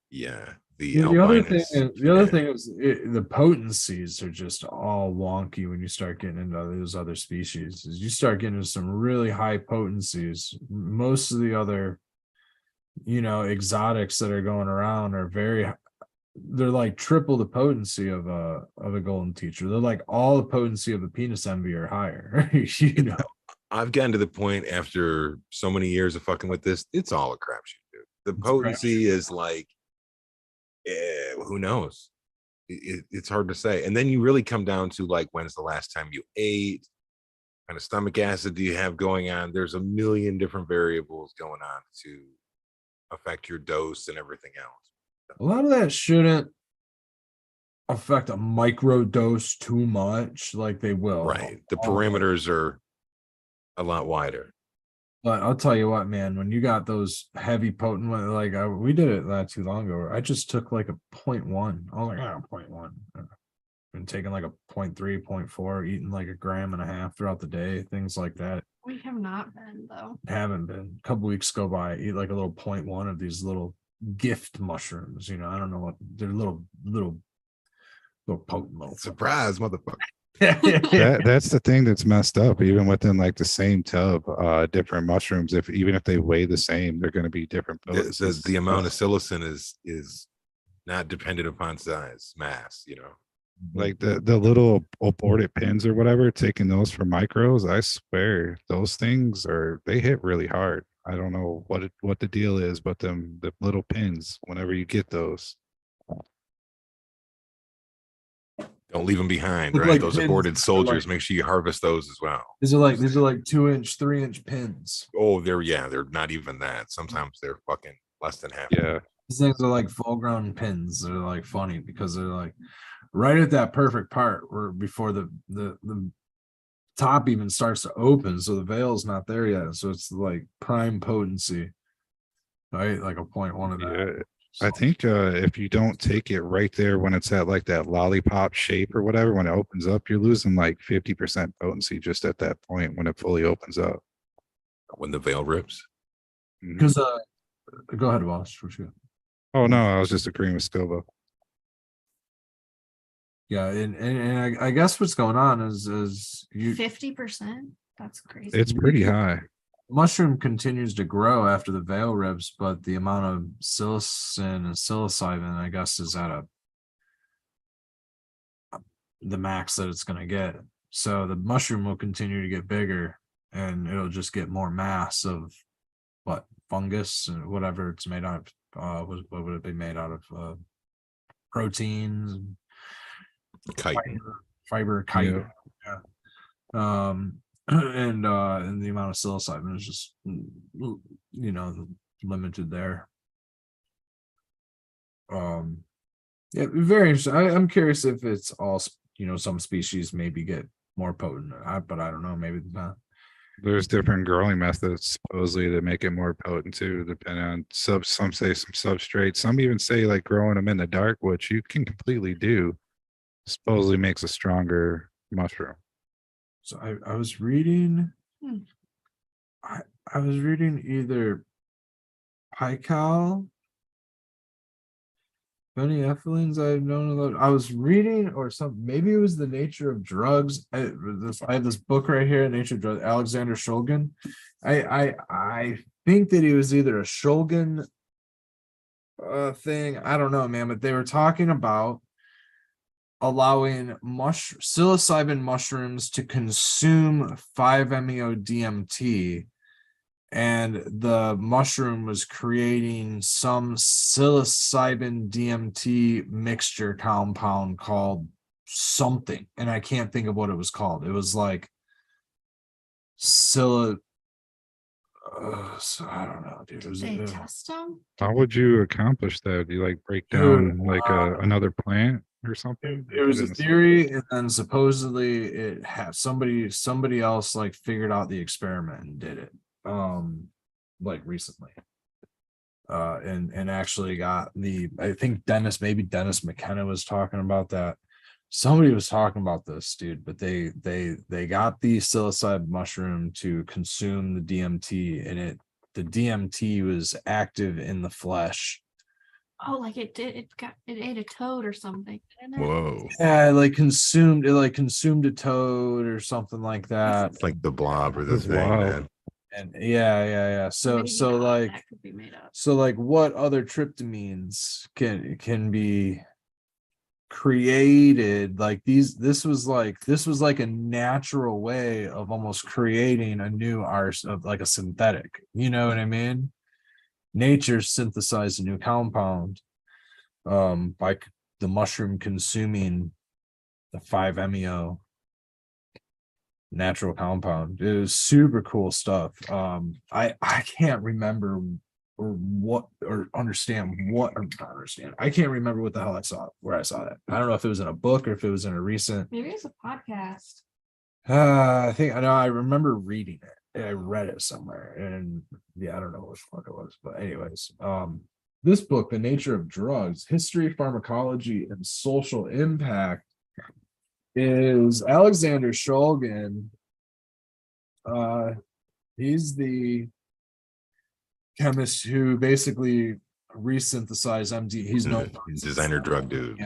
Yeah. The other thing is the potencies are just all wonky when you start getting into those other species. As you start getting into some really high potencies, most of the other exotics that are going around are they're like triple the potency of a golden teacher. They're like all the potency of a penis envy or higher. I've gotten to the point after so many years of fucking with this, it's all a crapshoot, dude. The potency is like, who knows? It's hard to say. And then you really come down to like, when's the last time you ate? What kind of stomach acid do you have going on? There's a million different variables going on to affect your dose and everything else. A lot of that shouldn't affect a micro dose too much, like they will. Right. The parameters are a lot wider. But I'll tell you what, man, when you got those heavy potent like we did it not too long ago. I just took like a 0.1. I was like, oh, 0.1. Been taking like a 0.3, 0.4, eating like a gram and a half throughout the day, things like that. We have not been though. Haven't been. A couple weeks go by, I eat like a little 0.1 of these little gift mushrooms. I don't know what they're little potent little Surprise, motherfucker. That's the thing that's messed up. Even within like the same tub, different mushrooms, even if they weigh the same, they're going to be different potencies. The amount of psilocin is not dependent upon size, mass. Like the little aborted pins or whatever, taking those for micros, I swear those things they hit really hard. I don't know what the deal is, but the little pins, whenever you get those, Don't leave them behind, Look right? like Those pins. aborted soldiers, Like- make sure you harvest those as well. these are like 2-inch, 3-inch pins. Oh, they're not even that. Sometimes they're fucking less than half. yeah. These things are like full grown pins. They're like funny because they're like right at that perfect part where before the top even starts to open, so the veil's not there yet. So it's like prime potency, right? Like a 0.1 of that. Yeah. I think if you don't take it right there when it's at like that lollipop shape or whatever, when it opens up, you're losing like 50% potency just at that point when it fully opens up. When the veil rips. Mhm. Because go ahead, boss. What you got? Oh no, I was just agreeing with Skilbo. Yeah, and I guess what's going on is 50%. That's crazy. It's pretty high. mushroom continues to grow after the veil rips, but the amount of psilocin and psilocybin, I guess, is at the max that it's going to get. So the mushroom will continue to get bigger, and it'll just get more mass of what fungus and whatever it's made out of. What would it be made out of? Proteins, Kite. fiber, chitin. Yeah. And the amount of psilocybin is just limited there. Yeah, very interesting. I'm curious if it's all some species maybe get more potent, but I don't know, maybe not. There's different growing methods supposedly that make it more potent too, depending on some say some substrate. Some even say like growing them in the dark, which you can completely do, supposedly makes a stronger mushroom. So I was reading, Hmm. I was reading either Pical, phenethylamines I've known a lot. I was reading or something. Maybe it was The Nature of Drugs. I have this book right here, Nature of Drugs, Alexander Shulgin. I think that he was either a Shulgin thing. I don't know, man, but they were talking about allowing psilocybin mushrooms to consume 5-MeO-DMT, and the mushroom was creating some psilocybin DMT mixture compound called something, and I can't think of what it was called. It was like so I don't know, dude. It was, They test them. How would you accomplish that? Do you like break Dude, down like another plant or something? it was a theory, and then supposedly it had somebody else like figured out the experiment and did it like recently, and actually got I think Dennis McKenna was talking about that. Somebody was talking about this, dude, but they got the psilocybin mushroom to consume the DMT, and the DMT was active in the flesh. Oh, like it ate a toad or something. Didn't it? Whoa. Yeah, it consumed a toad or something like that. It's like the blob or the That's thing, wild. man. And yeah. So Maybe like that could be made up. so like what other tryptamines can be created? Like this was like a natural way of almost creating a new art of like a synthetic, you know what I mean? Nature synthesized a new compound by the mushroom consuming the 5-MeO natural compound. It was super cool stuff. I can't remember or understand. I can't remember what the hell I saw, where I saw that. I don't know if it was in a book or if it was in a recent Maybe it's a podcast. I think I know I remember reading it. I read it somewhere, and yeah, I don't know which fuck it was, but anyways, this book, The Nature of Drugs, History, Pharmacology, and Social Impact, is Alexander Shulgin. He's the chemist who basically resynthesized MD. He's known Designer drug dude.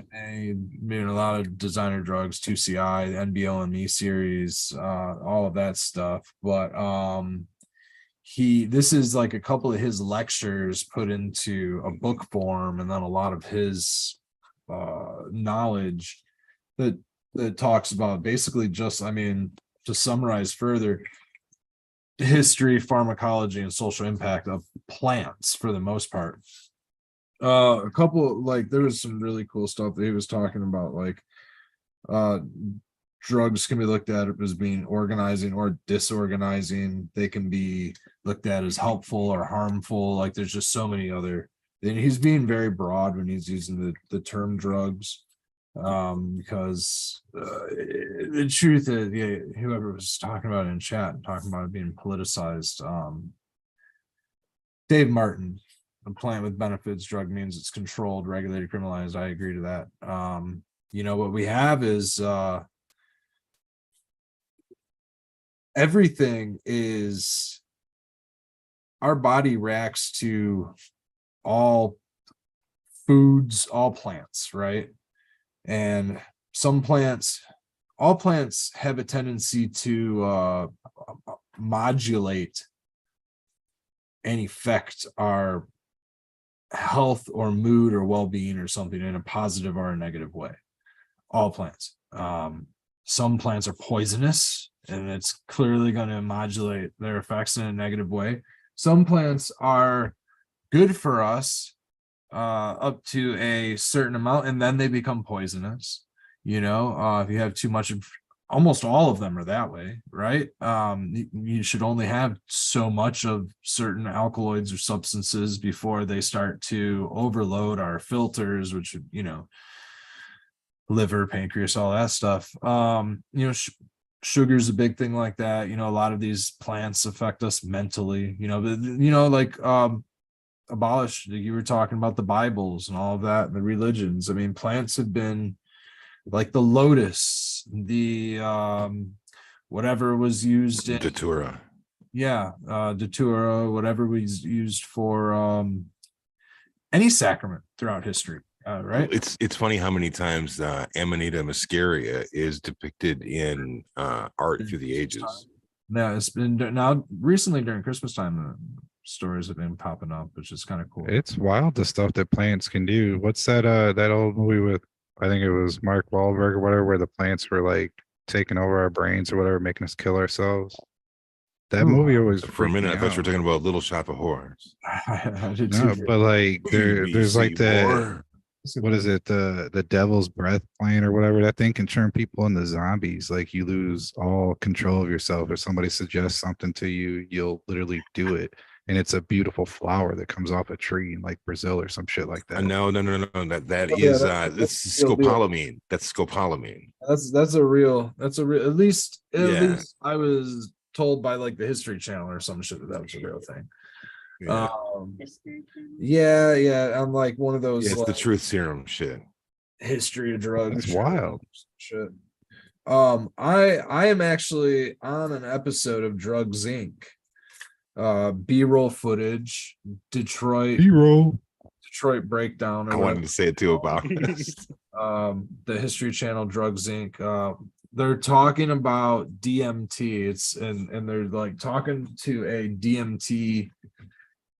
made a lot of designer drugs, 2CI, the NBLME series, all of that stuff. But this is like a couple of his lectures put into a book form, and then a lot of his knowledge that talks about basically just, I mean, to summarize further, history, pharmacology, and social impact of plants for the most part. A couple, like, there was some really cool stuff that he was talking about, like drugs can be looked at as being organizing or disorganizing. They can be looked at as helpful or harmful. Like, there's just so many other, and he's being very broad when he's using the term drugs, because the truth is, yeah, whoever was talking about it in chat and talking about it being politicized, Dave Martin, a plant with benefits, drug means it's controlled, regulated, criminalized. I agree to that. What we have is everything is, our body reacts to all foods, all plants, right? And all plants have a tendency to modulate and affect our health or mood or well-being or something in a positive or a negative way. All plants. Some plants are poisonous, and it's clearly going to modulate their effects in a negative way. Some plants are good for us up to a certain amount, and then they become poisonous. If you have too much of, almost all of them are that way, right? You should only have so much of certain alkaloids or substances before they start to overload our filters, which, liver, pancreas, all that stuff. Sugar's a big thing like that. A lot of these plants affect us mentally, abolish, you were talking about the Bibles and all of that, and the religions. I mean, plants have been like the lotus, the whatever was used in Datura. Datura, whatever was used for any sacrament throughout history, right? It's funny how many times Amanita muscaria is depicted in art through the ages. Yeah, it's been now recently during Christmas time. Stories have been popping up, which is kind of cool. It's wild the stuff that plants can do. What's that that old movie with, I think it was Mark Wahlberg or whatever, where the plants were like taking over our brains or whatever, making us kill ourselves? That movie was, for a minute I thought you were talking about Little Shop of Horrors. I did no, too. but like there's like the, what is it, the devil's breath plant or whatever, that thing can turn people into zombies. Like, you lose all control of yourself. If somebody suggests something to you, you'll literally do it. And it's a beautiful flower that comes off a tree in like Brazil or some shit like that. No. That's scopolamine. That's scopolamine. That's a real, at least I was told by like the History Channel or some shit that was a real thing. Yeah. I'm like one of those. Yeah, it's like, the truth serum shit. History of drugs. It's wild. Shit. I am actually on an episode of Drugs Inc. B-roll footage, Detroit breakdown. I wanted to say it too about the History Channel Drugs Inc. They're talking about DMT. And they're like talking to a DMT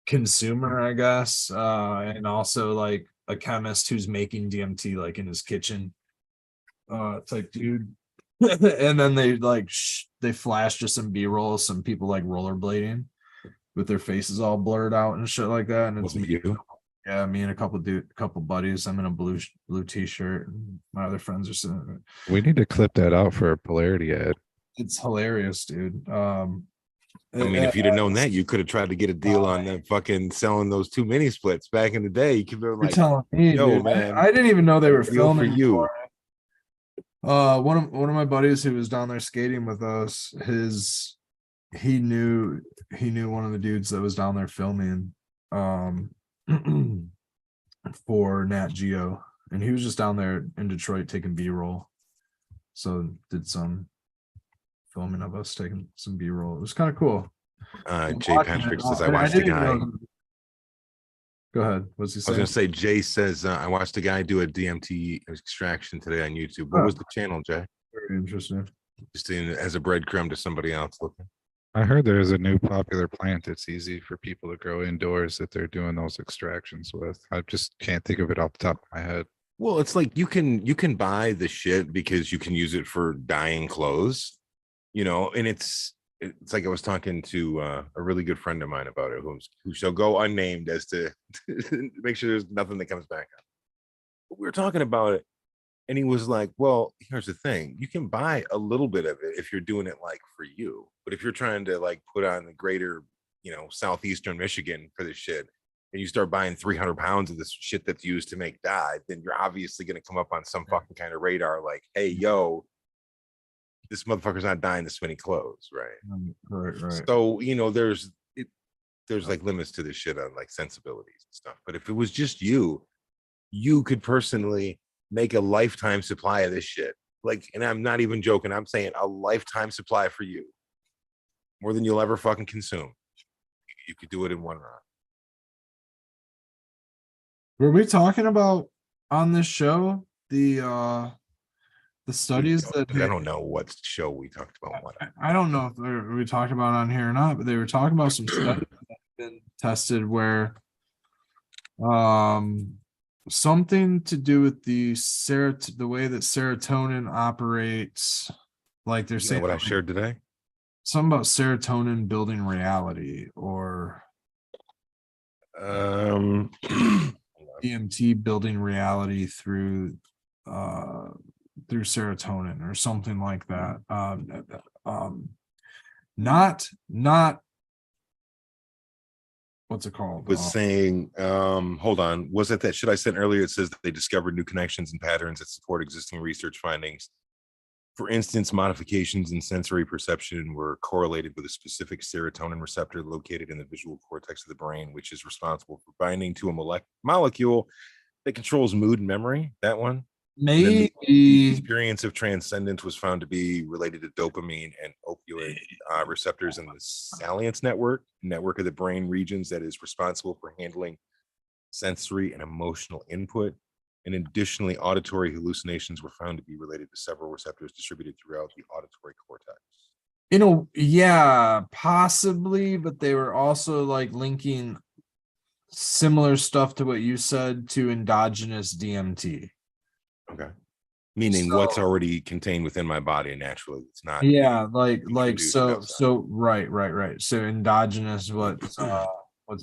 consumer, I guess, and also like a chemist who's making DMT like in his kitchen. It's like, dude. And then they like they flash just some B-roll, some people like rollerblading with their faces all blurred out and shit like that. And it's me. Yeah, me and a couple buddies. I'm in a blue t-shirt. And my other friends are sitting there. We need to clip that out for a polarity ad. It's hilarious, dude. I mean, if you'd have known that, you could have tried to get a deal on that fucking selling those 2 mini splits back in the day. You could have like, telling me, yo, dude, man, I didn't even know they were filming for you. One of my buddies who was down there skating with us, his he knew one of the dudes that was down there filming for Nat Geo, and he was just down there in Detroit taking B-roll. So did some filming of us taking some B-roll. It was kind of cool. Jay Patrick says, I watched a guy. Go ahead. What's he I was saying? gonna say, Jay says, I watched a guy do a DMT extraction today on YouTube. What was the channel, Jay? Very interesting. Just as a breadcrumb to somebody else looking. I heard there is a new popular plant that's easy for people to grow indoors that they're doing those extractions with. I just can't think of it off the top of my head. Well, it's like you can buy the shit because you can use it for dyeing clothes, and it's like I was talking to a really good friend of mine about it, who shall go unnamed, as to make sure there's nothing that comes back up. But we were talking about it, and he was like, well, here's the thing. You can buy a little bit of it if you're doing it like for you. But if you're trying to like put on the greater, southeastern Michigan for this shit, and you start buying 300 pounds of this shit that's used to make dye, then you're obviously going to come up on some fucking kind of radar like, hey, yo, this motherfucker's not dyeing this many clothes, right? Right. So, there's like limits to this shit on like sensibilities and stuff. But if it was just you could personally make a lifetime supply of this shit. Like, and I'm not even joking. I'm saying a lifetime supply for you. More than you'll ever fucking consume. You could do it in one run. Were we talking about on this show the studies that I don't know what show we talked about. What I don't know if we talked about on here or not, but they were talking about some studies that have been tested where something to do with the way that serotonin operates, like they're saying what I shared today, something about serotonin building reality, or DMT building reality through serotonin or something like that. Not what's it called? Was saying, hold on, was it that shit I sent earlier? It says that they discovered new connections and patterns that support existing research findings. For instance, modifications in sensory perception were correlated with a specific serotonin receptor located in the visual cortex of the brain, which is responsible for binding to a molecule that controls mood and memory. That one. Maybe the experience of transcendence was found to be related to dopamine and opioid receptors in the salience network of the brain regions that is responsible for handling sensory and emotional input. And additionally, auditory hallucinations were found to be related to several receptors distributed throughout the auditory cortex. Yeah, possibly, but they were also like linking similar stuff to what you said to endogenous DMT. Okay. Meaning what's already contained within my body naturally. It's not. Yeah, like so right. So endogenous, what's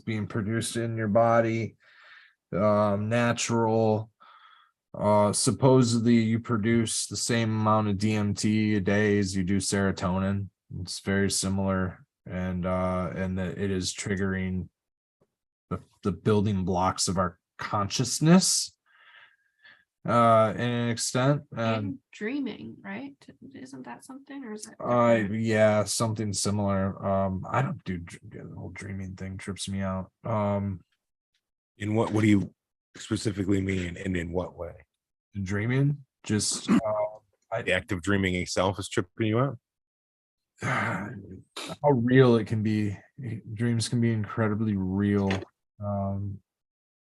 being produced in your body, natural. Supposedly you produce the same amount of DMT a day as you do serotonin. It's very similar, and that it is triggering the building blocks of our consciousness in an extent, and dreaming, right? Isn't that something, or is it yeah, something similar. I don't do the whole dreaming thing, trips me out. In what do you specifically mean, and in what way? Dreaming, just the act of dreaming itself is tripping you out. How real it can be. Dreams can be incredibly real.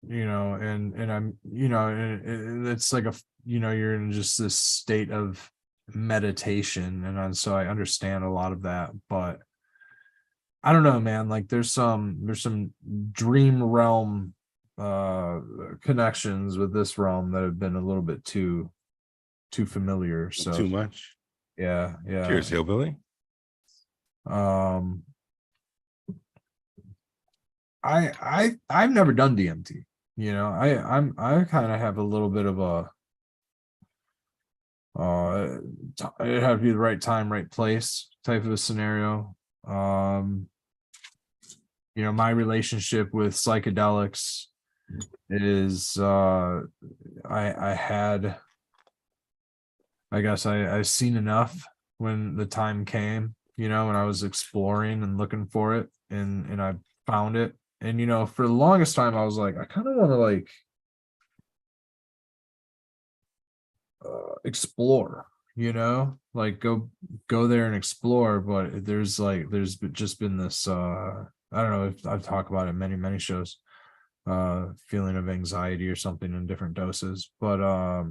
And I'm, it's like you're in just this state of meditation, and so I understand a lot of that, but I don't know, man. Like there's some dream realm connections with this realm that have been a little bit too familiar. So too much. Yeah. Cheers, hillbilly. I've never done DMT. I kind of have a little bit of a it have to be the right time, right place type of a scenario. My relationship with psychedelics is I've seen enough when the time came you know, when I was exploring and looking for it, and I found it. And you know, for the longest time I was like, I kind of want to like explore, you know, like go there and explore. But there's just been this I don't know if I've talked about it in many shows, feeling of anxiety or something in different doses. But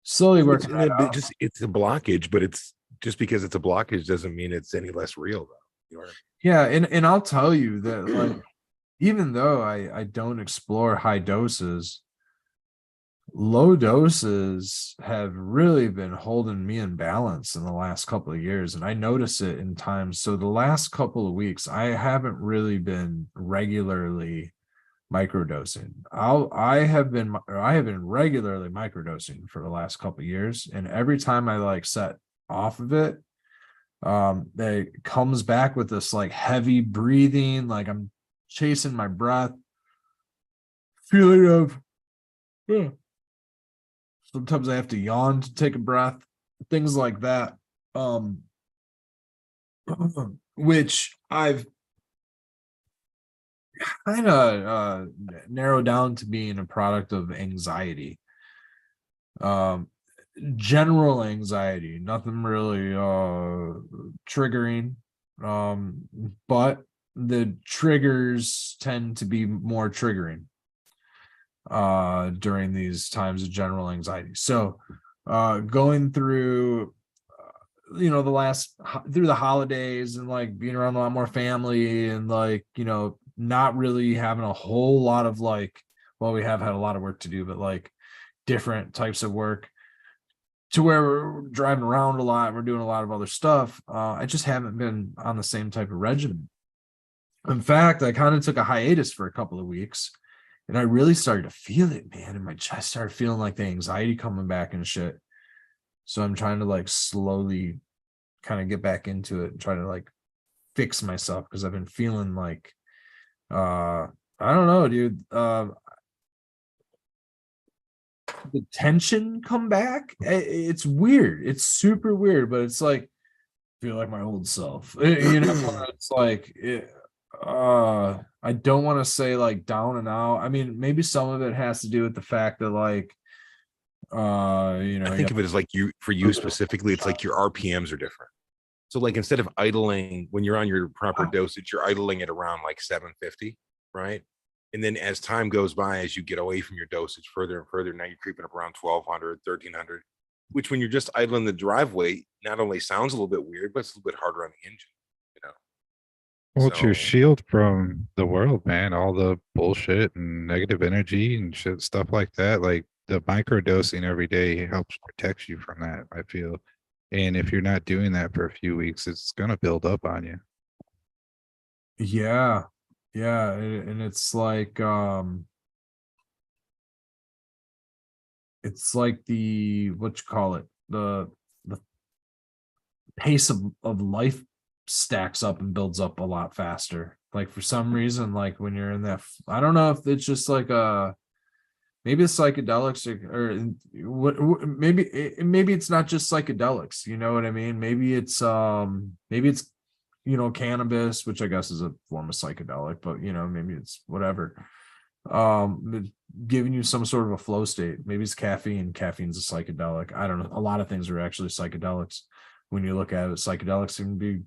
slowly working that out. It's a blockage, but it's just because it's a blockage doesn't mean it's any less real though. You know what I mean? Yeah, and I'll tell you that like even though I don't explore high doses, low doses have really been holding me in balance in the last couple of years, and I notice it in times. So the last couple of weeks I haven't really been regularly microdosing. I have been regularly microdosing for the last couple of years, and every time I like set off of it, it comes back with this like heavy breathing, like I'm chasing my breath, feeling of sometimes I have to yawn to take a breath, things like that, which I've kind of narrowed down to being a product of anxiety, general anxiety, nothing really triggering, but the triggers tend to be more triggering during these times of general anxiety. So going through you know through the holidays and like being around a lot more family and like, you know, not really having a whole lot of like, well, we have had a lot of work to do, but like different types of work to where we're driving around a lot, we're doing a lot of other stuff. I just haven't been on the same type of regimen. In fact, I kind of took a hiatus for a couple of weeks, and I really started to feel it, man, in my chest. I started feeling like the anxiety coming back and shit. So I'm trying to like slowly kind of get back into it and try to like fix myself, because I've been feeling like I don't know, dude. The tension come back. It's weird. It's super weird, but it's like I feel like my old self. You know, it's like I don't want to say like down and out. I mean, maybe some of it has to do with the fact that like you know, I think of it as like for you specifically, it's like your RPMs are different. So like instead of idling when you're on your proper dosage, you're idling at around like 750, right? And then as time goes by, as you get away from your dosage further and further, now you're creeping up around 1200, 1300, which when you're just idling the driveway, not only sounds a little bit weird, but it's a little bit harder on the engine, you know? Well, it's your So- shield from the world, man. All the bullshit and negative energy and shit, stuff like that. Like the microdosing every day helps protect you from that, I feel. And if you're not doing that for a few weeks, it's gonna build up on you. yeah, yeah, and it's like the what you call it, the pace of life stacks up and builds up a lot faster. Like for some reason, like when you're in that, I don't know if it's just like maybe it's psychedelics or maybe it's not just psychedelics, you know what I mean? Maybe it's you know, cannabis, which I guess is a form of psychedelic, but you know, maybe it's whatever. Giving you some sort of a flow state. Maybe it's caffeine's a psychedelic. I don't know. A lot of things are actually psychedelics. When you look at it, psychedelics can be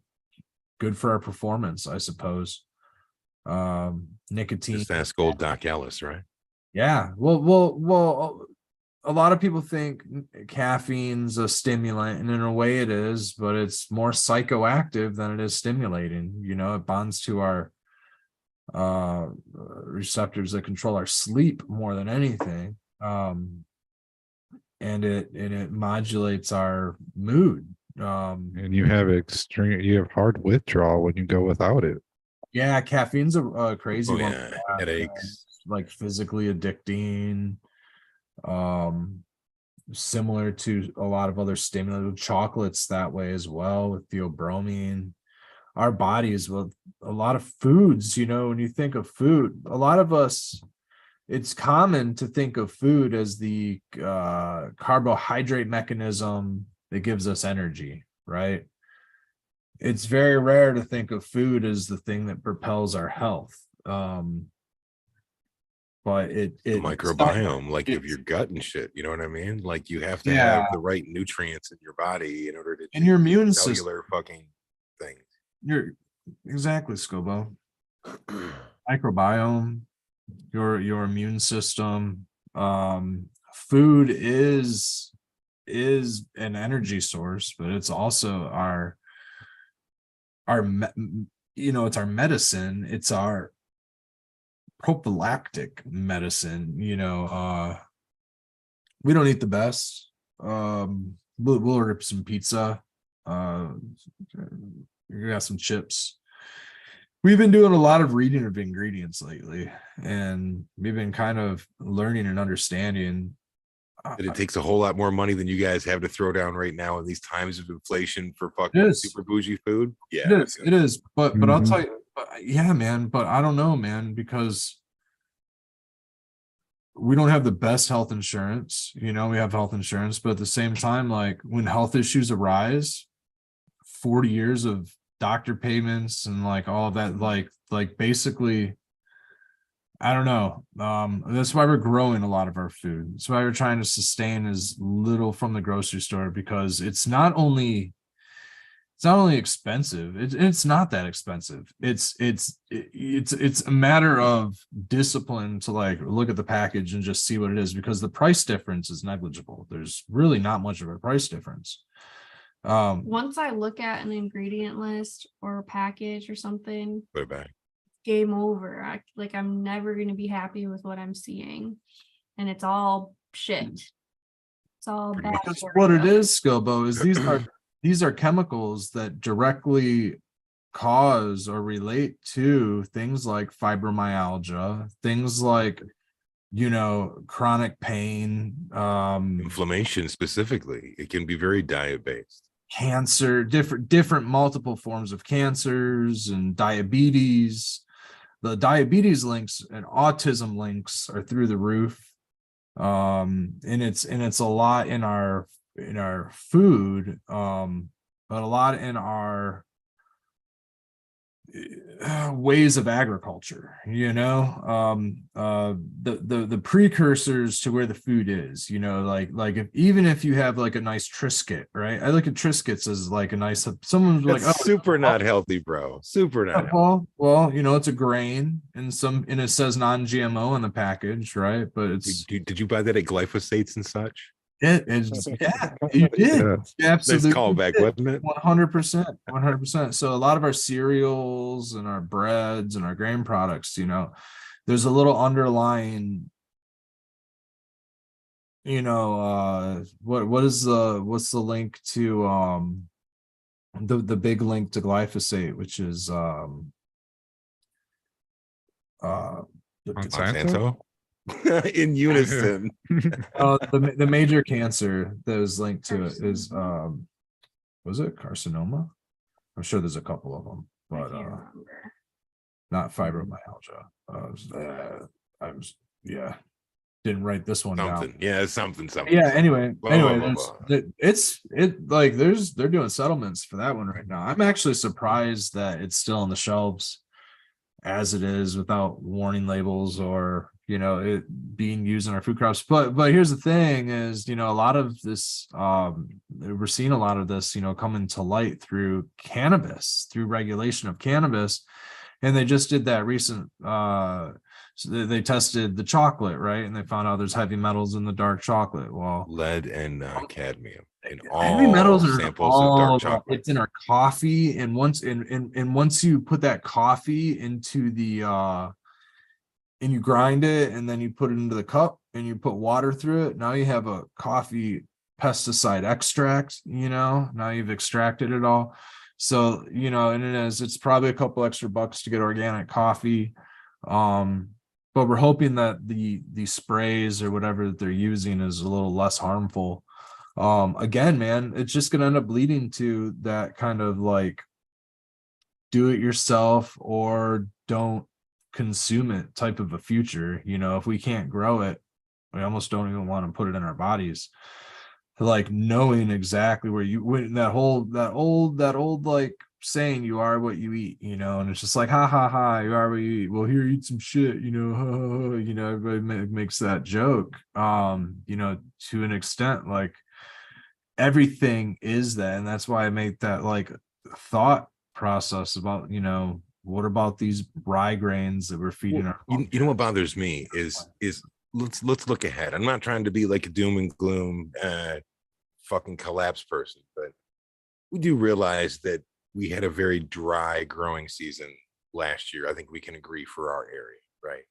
good for our performance, I suppose. Nicotine. Just ask old Doc Ellis, right? Yeah. Well, a lot of people think caffeine's a stimulant, and in a way it is, but it's more psychoactive than it is stimulating. You know, it bonds to our receptors that control our sleep more than anything. And it modulates our mood. And you have hard withdrawal when you go without it. Yeah, caffeine's a crazy one. Yeah, headaches. Like physically addicting. Similar to a lot of other stimulants, chocolates that way as well with theobromine. Our bodies with a lot of foods, you know, when you think of food, a lot of us, it's common to think of food as the carbohydrate mechanism that gives us energy, right? it's very rare to think of food as the thing that propels our health. But The it's microbiome, like of it's your gut and shit. You know what I mean? Like you have to yeah, have the right nutrients in your body in order to and do your these immune system. cellular fucking things. You're exactly, Skilbo. Microbiome, your immune system. Food is an energy source, but it's also it's our medicine. It's our prophylactic medicine. We don't eat the best. We'll order some pizza. We got some chips. We've been doing a lot of reading of ingredients lately, and we've been kind of learning and understanding. And it takes a whole lot more money than you guys have to throw down right now in these times of inflation for It fucking is. super bougie food. It Yeah, is. It is. But I'll Mhm. tell you, yeah, man. But I don't know, man, because we don't have the best health insurance. We have health insurance, but at the same time, like when health issues arise, 40 years of doctor payments and like all of that, like basically, I don't know. That's why we're growing a lot of our food. That's why we're trying to sustain as little from the grocery store, because it's not only expensive. It's not that expensive. It's a matter of discipline to like look at the package and just see what it is, because the price difference is negligible. There's really not much of a price difference. Once I look at an ingredient list or a package or something, put it back. game over. I'm never going to be happy with what I'm seeing, and it's all shit. It's all bad. That's what it is, Skilbo, is these are chemicals that directly cause or relate to things like fibromyalgia, things like chronic pain, Inflammation specifically, it can be very diet based. cancer, different multiple forms of cancers and diabetes. The diabetes links and autism links are through the roof. And it's a lot in our food, but a lot in our ways of agriculture. The precursors to where the food is, even if you have like a nice Triscuit, right? I look at Triscuits as like a nice, someone's like, That's super not healthy, bro. Super not healthy. well, it's a grain and it says non-GMO on the package, right? But it's Did you buy that at glyphosates and such? it is, yeah, you did. Yeah. Absolutely. Nice callback, wasn't it? 100%. 100%. So a lot of our cereals and our breads and our grain products, there's a little underlying, what's the link to the big link to glyphosate, which is Monsanto? In unison. the major cancer that is linked to it is was it carcinoma? I'm sure there's a couple of them, but not fibromyalgia. Didn't write this one Something. down. Yeah, something. Yeah, anyway, Blah, blah, blah. They're doing settlements for that one right now. I'm actually surprised that it's still on the shelves as it is, without warning labels or it being used in our food crops. But here's the thing is, a lot of this, we're seeing a lot of this coming to light through cannabis, through regulation of cannabis. And they just did that recent so they tested the chocolate, right? And they found out there's heavy metals in the dark chocolate. Well, lead and cadmium in heavy all metals are samples of dark chocolate. it's in our coffee, and once you put that coffee into the and you grind it, and then you put it into the cup and you put water through it, now you have a coffee pesticide extract. Now you've extracted it all. So and it's probably a couple extra bucks to get organic coffee, but we're hoping that the sprays or whatever that they're using is a little less harmful. Again, man, it's just going to end up leading to that kind of like do it yourself or don't consume it type of a future. If we can't grow it, we almost don't even want to put it in our bodies. Like knowing exactly where that old like saying you are what you eat, you know, and it's just like, ha ha ha, you are what you eat. Well, here, eat some shit, you know, ha, ha, ha, you know, everybody makes that joke, you know, to an extent, like everything is that. And that's why I make that like thought process about, you know, what about these rye grains that we're feeding Well, our you know what bothers me is let's look ahead. I'm not trying to be like a doom and gloom fucking collapse person, but we do realize that we had a very dry growing season last year. I think we can agree for our area, right?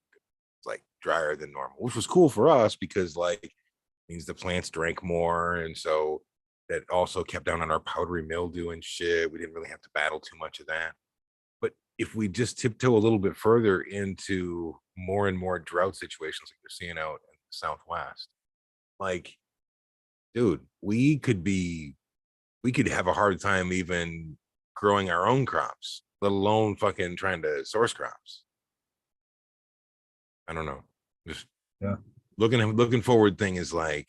It's like drier than normal, which was cool for us because like means the plants drank more, and so that also kept down on our powdery mildew and shit. We didn't really have to battle too much of that. But if we just tiptoe a little bit further into more and more drought situations like you're seeing out in the Southwest, like, dude, we could have a hard time even growing our own crops, let alone fucking trying to source crops. I don't know. Just Yeah. looking forward thing is like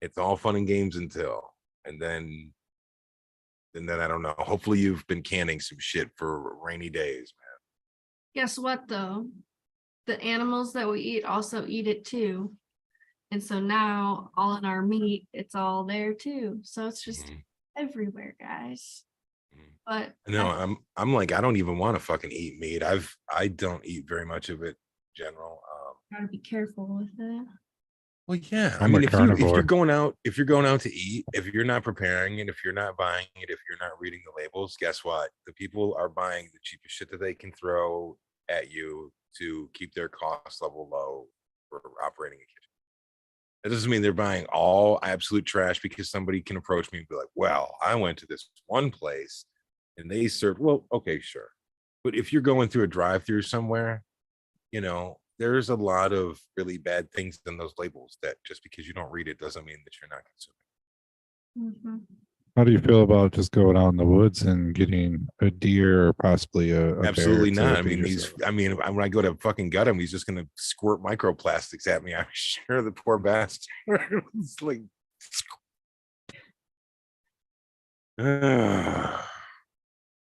it's all fun and games until, and then I don't know. Hopefully you've been canning some shit for rainy days, man. Guess what though? The animals that we eat also eat it too. And so now all in our meat, it's all there too. So it's just Mhm. everywhere, guys. But No, I'm like I don't even want to fucking eat meat. I don't eat very much of it in general. gotta be careful with it. Well, yeah. I I'm a mean, if you're carnivore. going out, if you're going out to eat, if you're not preparing it, if you're not buying it, if you're not reading the labels, guess what? The people are buying the cheapest shit that they can throw at you to keep their cost level low for operating a kitchen. That doesn't mean they're buying all absolute trash because somebody can approach me and be like, "Well, I went to this one place and they served." Well, okay, sure. But if you're going through a drive-through somewhere, you know, there's a lot of really bad things in those labels that just because you don't read it doesn't mean that you're not consuming. Mhm. How do you feel about just going out in the woods and getting a deer or possibly a Absolutely bear not. to I feed mean, yourself? when I go to fucking gut him, he's just going to squirt microplastics at me. I'm sure the poor bastard. It's like,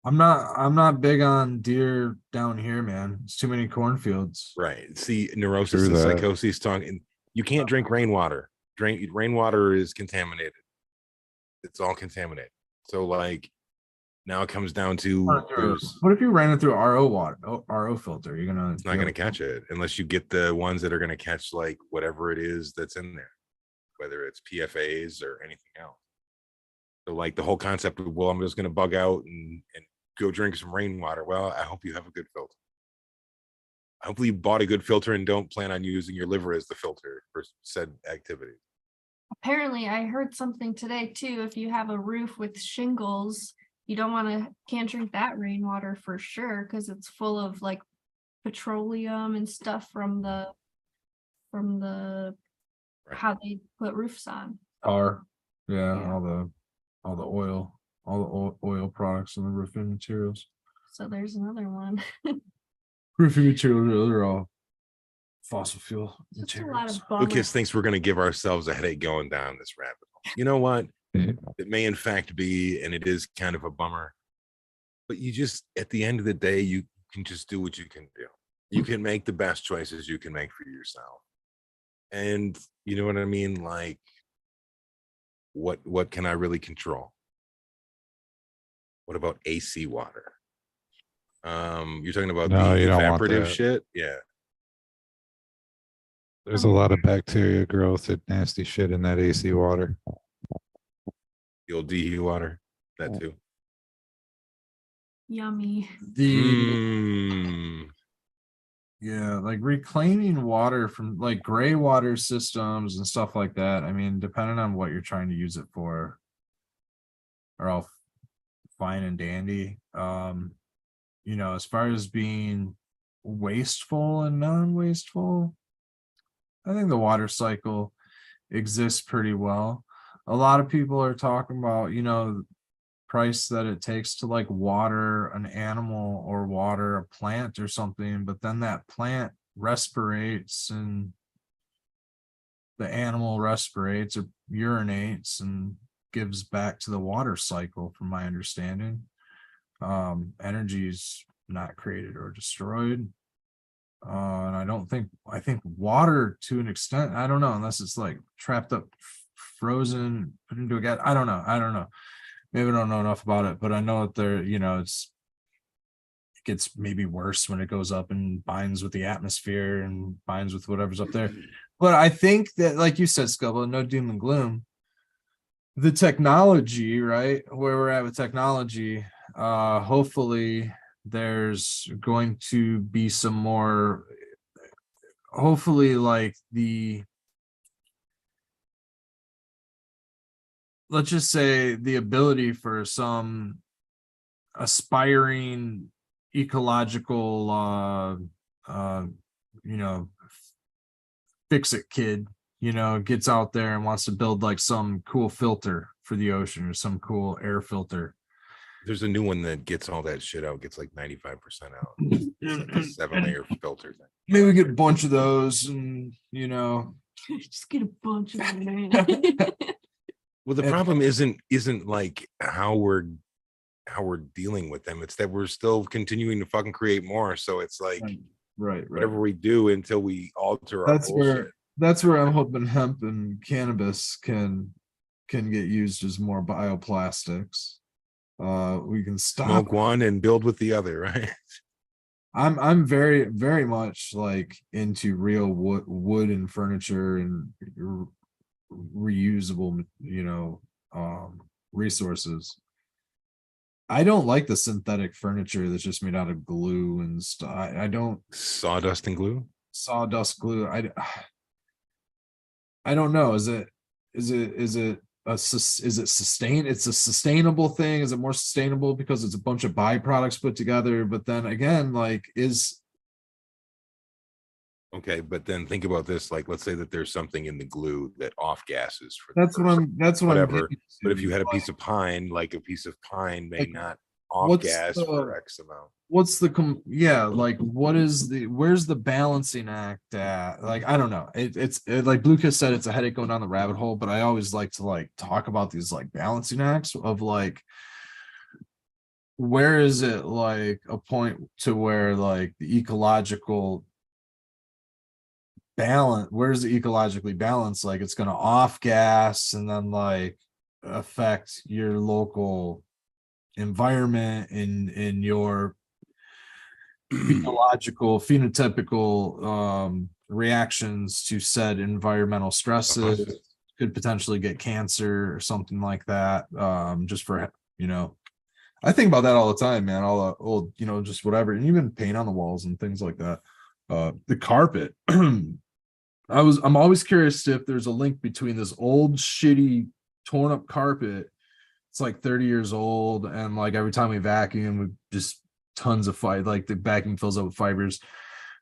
I'm not big on deer down here, man. It's too many cornfields. right. See, neurosis True and that. psychosis talking. You can't drink rainwater. Rainwater is contaminated. It's all contaminated. So like now it comes down to there's What if you ran it through RO water, RO filter? You're gonna it's not going to catch it unless you get the ones that are going to catch like whatever it is that's in there, whether it's PFAs or anything else. So like the whole concept of, well, I'm just going to bug out and go drink some rainwater. Well, I hope you have a good filter. Hopefully you bought a good filter and don't plan on using your liver as the filter for said activity. Apparently, I heard something today too. If you have a roof with shingles, you don't want to can't drink that rainwater for sure because it's full of like petroleum and stuff from the Right. how they put roofs on. tar. Yeah, Yeah. all the oil products and the roofing materials. So there's another one. Roofing materials are all fossil fuel Just a lot materials. of bummer. Lucas thinks we're going to give ourselves a headache going down this rabbit hole. You know what? Yeah. It may in fact be, and it is kind of a bummer, but you just, at the end of the day, you can just do what you can do. You can make the best choices you can make for yourself. And you know what I mean? Like, what can I really control? What about AC water? You're talking about No, the you don't want evaporative that. shit? Yeah. There's a lot of bacteria growth and nasty shit in that AC water. The old DE water, that too. Yummy. Yeah, like reclaiming water from like gray water systems and stuff like that. I mean, depending on what you're trying to use it for, are all fine and dandy. You know, as far as being wasteful and non-wasteful, I think the water cycle exists pretty well. A lot of people are talking about, you know, price that it takes to like water an animal or water a plant or something, but then that plant respirates and the animal respirates or urinates and gives back to the water cycle, from my understanding. Energy's not created or destroyed. And I think water to an extent, I don't know, unless it's like trapped up, frozen, put into a gas. I don't know. Maybe I don't know enough about it, but I know that there, it gets maybe worse when it goes up and binds with the atmosphere and binds with whatever's up there. But I think that, like you said, Skilbo, no doom and gloom. The technology, right? Where we're at with technology, hopefully there's going to be some more, hopefully like let's just say the ability for some aspiring ecological fix it kid gets out there and wants to build like some cool filter for the ocean or some cool air filter. There's a new one that gets all that shit out, gets like 95% out. It's like a 7-layer filter thing. Maybe we get a bunch of those and Just get a bunch of them. Well, the problem isn't like how we're dealing with them. It's that we're still continuing to fucking create more. So it's like right. whatever we do until we alter our bullshit. That's where I'm hoping hemp and cannabis can get used as more bioplastics. We can Smoke one and build with the other, right? I'm very, very much like into real wood and furniture and reusable, resources. I don't like the synthetic furniture that's just made out of glue and stuff. I don't. Sawdust and glue. Sawdust glue. I don't know. Is it sustain? It's a sustainable thing. Is it more sustainable because it's a bunch of byproducts put together? But then again, like okay, but then think about this. Like, let's say that there's something in the glue that off gases for that's what I'm whatever. But if you had a piece of pine, like a piece of pine may not off gas for X amount. What's where's the balancing act at? Like, I don't know. It's like Lucas said, it's a headache going down the rabbit hole, but I always like to like talk about these like balancing acts of like, where is it like a point to where like the ecological balance, where's the ecologically balanced? Like it's gonna off gas and then like affect your local environment in your phenotypical reactions to said environmental stresses. Could potentially get cancer or something like that. Just for I think about that all the time, man. All the old, just whatever, and even paint on the walls and things like that. The carpet. I'm always curious if there's a link between this old shitty torn up carpet. It's like 30 years old, and like every time we vacuum, we just tons of like the vacuum fills up with fibers.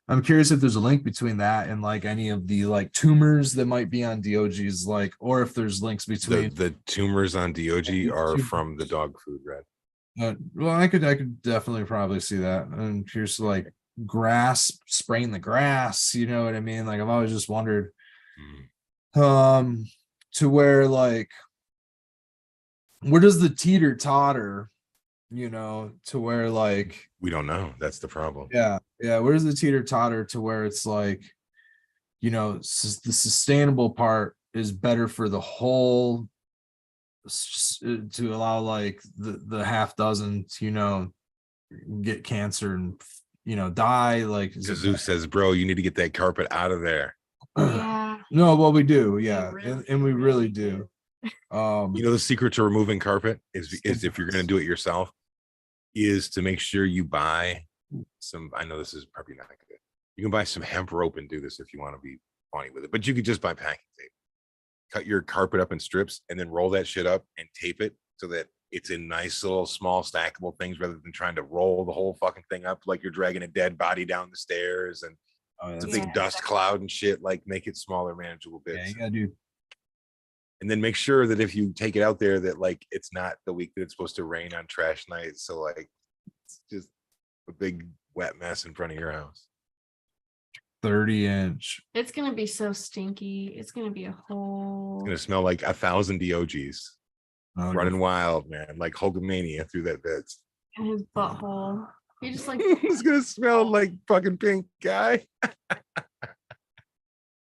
I'm curious if there's a link between that and like any of the like tumors that might be on DOGs, like, or if there's links between the tumors on DOG are from the dog food, Red. Well, I could definitely probably see that. I'm curious, like grass, spraying the grass, you know what I mean? Like I've always just wondered, to where like, where does the teeter totter, to where like we don't know. That's the problem. Yeah. Where's the teeter totter to where it's like, the sustainable part is better for the whole, to allow like the half dozen to, get cancer and die. Like Zeus says, bro, you need to get that carpet out of there. Yeah. No, well, we do, yeah, really and we really do. The secret to removing carpet is if you're going to do it yourself, is to make sure you buy some. I know this is probably not good. You can buy some hemp rope and do this if you want to be funny with it, but you could just buy packing tape. Cut your carpet up in strips and then roll that shit up and tape it so that it's in nice little small stackable things rather than trying to roll the whole fucking thing up like you're dragging a dead body down the stairs and it's a big dust cloud and shit. Like make it smaller, manageable bits. Yeah, you gotta do. And then make sure that if you take it out there that like it's not the week that it's supposed to rain on trash night. So like it's just a big wet mess in front of your house. 30-inch. It's gonna be so stinky. It's gonna be a whole. It's gonna smell like 1,000 DOGs running wild, man, like Hulkamania through that bed. in his butthole. He just like He's gonna smell like fucking pink guy.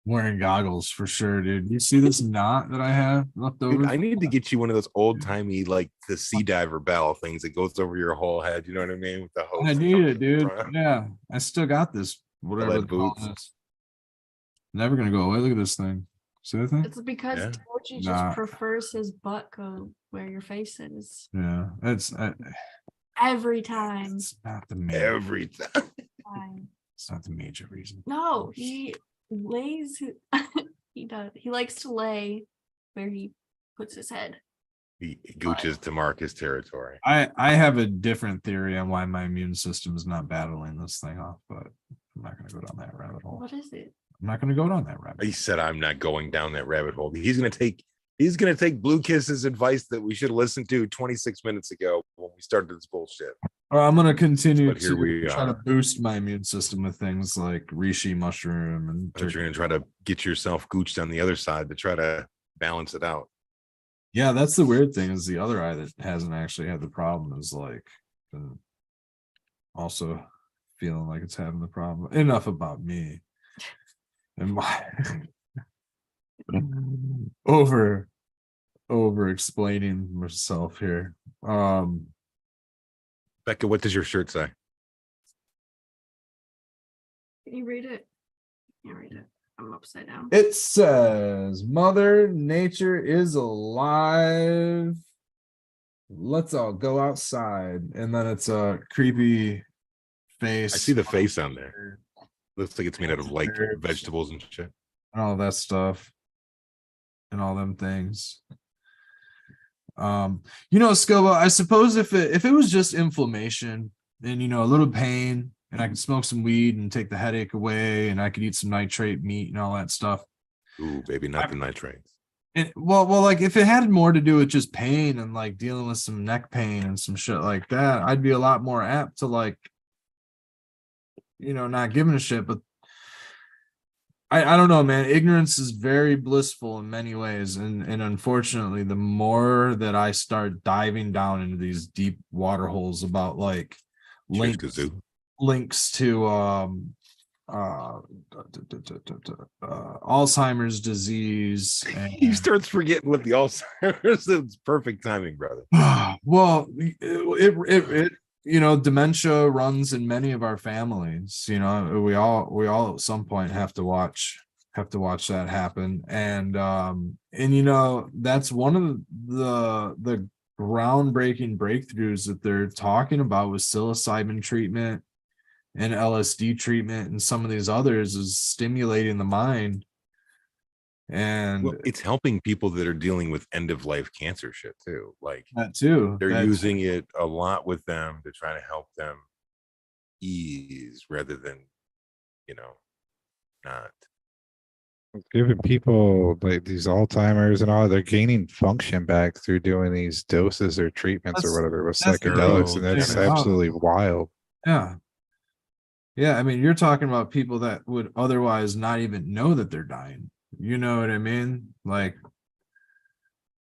Wearing goggles for sure, dude. You see this knot that I have left over? Dude, I need to get you one of those old timey like the sea diver bell things that goes over your whole head. You know what I mean? With the hose. I need it, dude. Front. Yeah, I still got this. Whatever lead the hell boots. it is. Never gonna go away. Look at this thing. See that thing? it's because Yeah. Doji Nah. just prefers his butt go where your face is Yeah, every time. it's not the major. Every time. It's not the major reason. No, he lays. He does. He likes to lay where he puts his head. He gooches to mark his territory. I have a different theory on why my immune system is not battling this thing off, but I'm not gonna go down that rabbit hole. What is it? I'm not gonna go down that rabbit He hole. said, "I'm not going down that rabbit hole." He's gonna take Blue Kiss's advice that we should have listened to 26 minutes ago when we started this bullshit. Or I'm gonna continue But here we to try to are. boost my immune system with things like reishi mushroom and But you're gonna try to get yourself gooched on the other side to try to balance it out. Yeah, that's the weird thing is the other eye that hasn't actually had the problem is like been also feeling like it's having the problem. Enough about me and my over explaining myself here. Becca, what does your shirt say? Can you read it? Can't read it. I'm upside down. It says Mother Nature is alive. Let's all go outside. And then it's a creepy face. I see the face on there. Looks like it's made out of like vegetables and shit. And all that stuff. And all them things. Skilbo, I suppose if it was just inflammation and a little pain and I could smoke some weed and take the headache away and I could eat some nitrate meat and all that stuff. Ooh, baby, not the nitrates. And well, like if it had more to do with just pain and like dealing with some neck pain and some shit like that, I'd be a lot more apt to like, not giving a shit. But I don't know, man. Ignorance is very blissful in many ways. And unfortunately, the more that I start diving down into these deep water holes about like Cheers, Kazoo. links to Alzheimer's disease. He starts forgetting what the Alzheimer's. It's perfect timing, brother. Well, it dementia runs in many of our families. We all at some point have to watch that happen. And that's one of the groundbreaking breakthroughs that they're talking about with psilocybin treatment and LSD treatment and some of these others is stimulating the mind. And Well, it's helping people that are dealing with end of life cancer shit too. Like that too. they're using it a lot with them to try to help them ease rather than, not. Giving people like these Alzheimer's and all, they're gaining function back through doing these doses or treatments or whatever with that's psychedelics, and that's neurogenesis. absolutely wild. Yeah. I mean, you're talking about people that would otherwise not even know that they're dying. You know what I mean? Like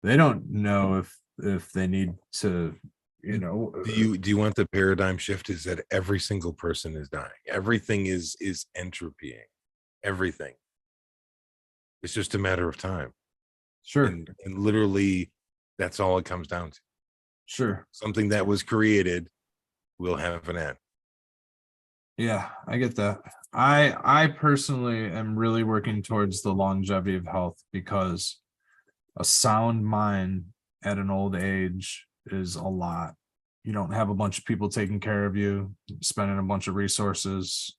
they don't know if they need to, Do you want the paradigm shift? Is that every single person is dying? Everything is entropying. Everything. It's just a matter of time. Sure. And literally, that's all it comes down to. Sure. Something that was created will have an end. Yeah, I get that. I personally am really working towards the longevity of health because a sound mind at an old age is a lot. You don't have a bunch of people taking care of you, spending a bunch of resources,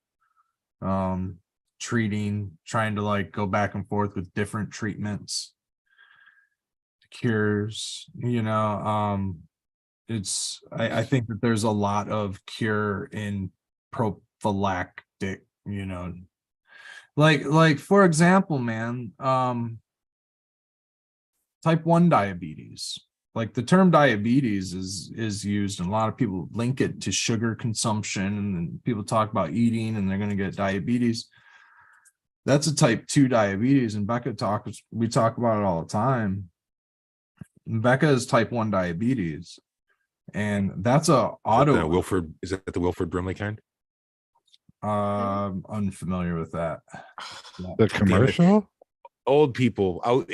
treating, trying to like go back and forth with different treatments, cures, I think that there's a lot of cure in prophylactic, like for example, man, type 1 diabetes. Like the term diabetes is used and a lot of people link it to sugar consumption and people talk about eating and they're going to get diabetes. That's a type 2 diabetes, and we talk about it all the time. Becca is type 1 diabetes. And that's a Is that the Wilford Brimley kind? unfamiliar with that. The God damn it. commercial? Old people out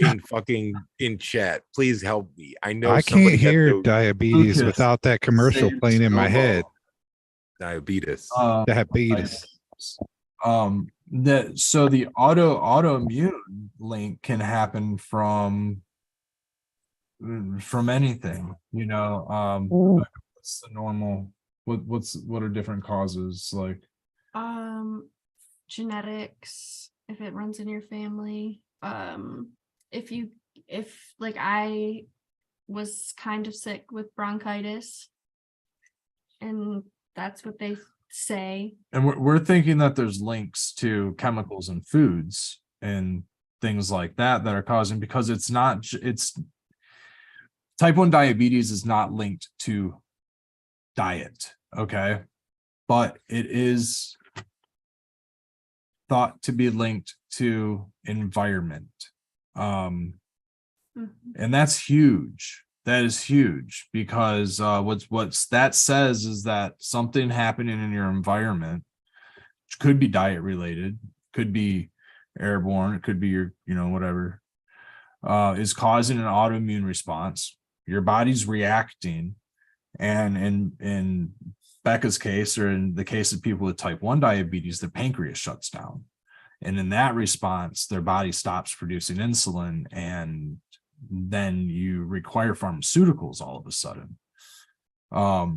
in chat, please help me. I know I somebody can't hear got the diabetes Lucas, without that commercial say playing in my Skilbo. head. diabetes. Diabetes. That so the autoimmune link can happen from anything, what's the normal, what are different causes like? Genetics, if it runs in your family. If like I was kind of sick with bronchitis, and that's what they say. And we're thinking that there's links to chemicals in foods and things like that are causing, because it's not, it's type 1 diabetes is not linked to diet, okay? But it is thought to be linked to environment. And that's huge. That is huge, because what's that says is that something happening in your environment, which could be diet related, could be airborne, it could be your, whatever, is causing an autoimmune response. Your body's reacting, and in Becca's case, or in the case of people with type 1 diabetes, their pancreas shuts down. And in that response, their body stops producing insulin, and then you require pharmaceuticals all of a sudden. I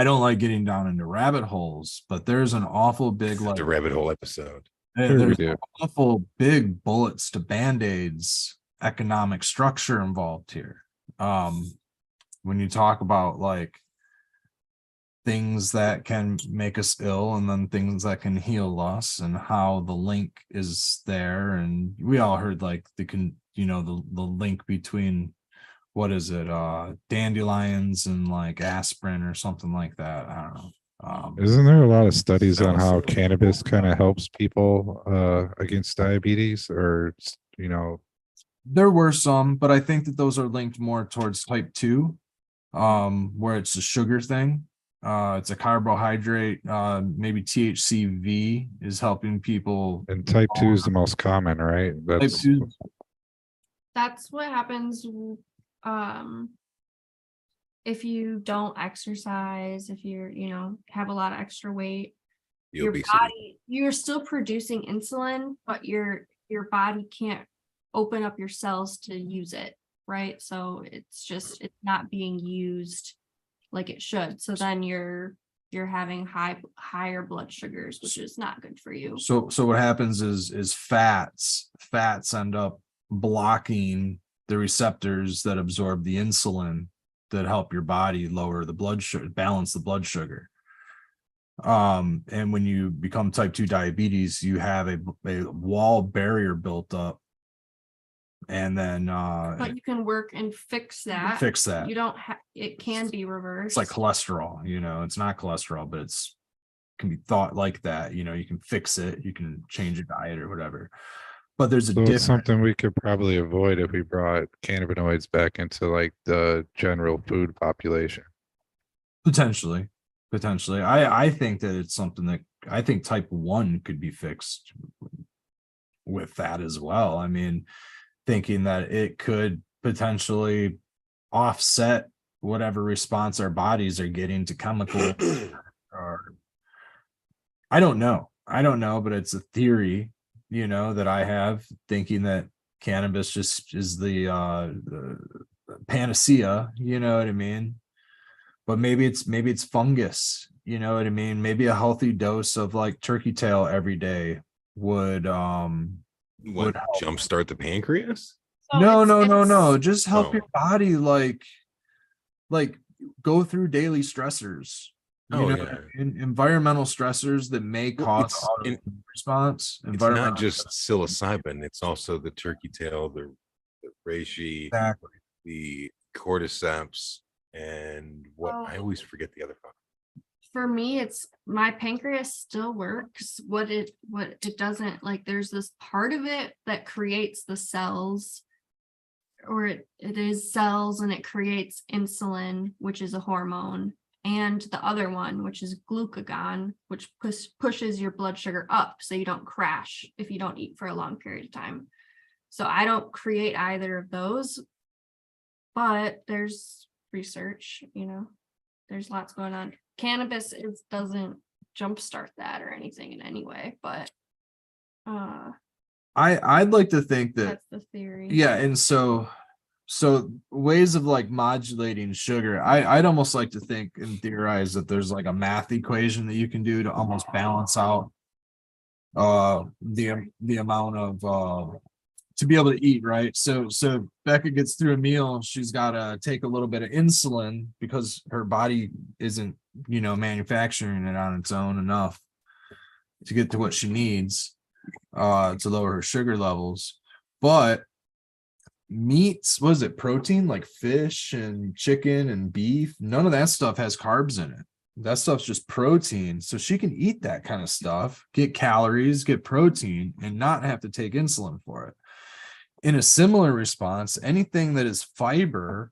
don't like getting down into rabbit holes, but there's an awful big, like, The rabbit hole episode. there's awful big bullets to band-aids economic structure involved here. When you talk about like things that can make us ill, and then things that can heal us, and how the link is there. And we all heard like the link between, what is it, dandelions and like aspirin or something like that. I don't know. Isn't there a lot of studies on how cannabis kind of helps people against diabetes, or there were some, but I think that those are linked more towards type 2, where it's a sugar thing. It's a carbohydrate. Maybe THCV is helping people. and type 2 is the most common, right? That's what happens if you don't exercise, if you're, have a lot of extra weight. The your obesity. body, you're still producing insulin, but your body can't open up your cells to use it, right? So it's not being used like it should. So then you're having higher blood sugars, which is not good for you. So what happens is fats end up blocking the receptors that absorb the insulin that help your body lower the blood sugar, balance the blood sugar. And when you become type 2 diabetes, you have a wall barrier built up. And then but you can work and fix that. You don't have, it can be reversed. It's like cholesterol, it's not cholesterol, but can be thought like that. You can fix it, you can change your diet or whatever. But there's it's something we could probably avoid if we brought cannabinoids back into like the general food population. Potentially. I think that it's something that I think type 1 could be fixed with that as well. I mean, thinking that it could potentially offset whatever response our bodies are getting to chemical. Or I don't know, but it's a theory, that I have, thinking that cannabis just is the panacea, you know what I mean? But maybe it's fungus, you know what I mean? Maybe a healthy dose of like turkey tail every day would jumpstart the pancreas? So no, just help your body like go through daily stressors. Environmental stressors that may cause autoimmune response. It's not just psilocybin, it's also the turkey tail, the reishi, exactly, the cordyceps, and what I always forget the other fuck. For me, it's my pancreas still works. What it doesn't, like, there's this part of it that creates the cells or it is cells and it creates insulin, which is a hormone, and the other one, which is glucagon, which pushes your blood sugar up so you don't crash if you don't eat for a long period of time. So I don't create either of those, but there's research, there's lots going on. Cannabis doesn't jumpstart that or anything in any way, but I'd like to think that that's the theory. yeah, and so ways of like modulating sugar, I'd almost like to think and theorize that there's like a math equation that you can do to almost balance out the amount of to be able to eat, right? So Becca gets through a meal, she's got to take a little bit of insulin because her body isn't, manufacturing it on its own enough to get to what she needs to lower her sugar levels. But meats, what is it, protein, like fish and chicken and beef, none of that stuff has carbs in it. That stuff's just protein. So she can eat that kind of stuff, get calories, get protein, and not have to take insulin for it. In a similar response, anything that is fiber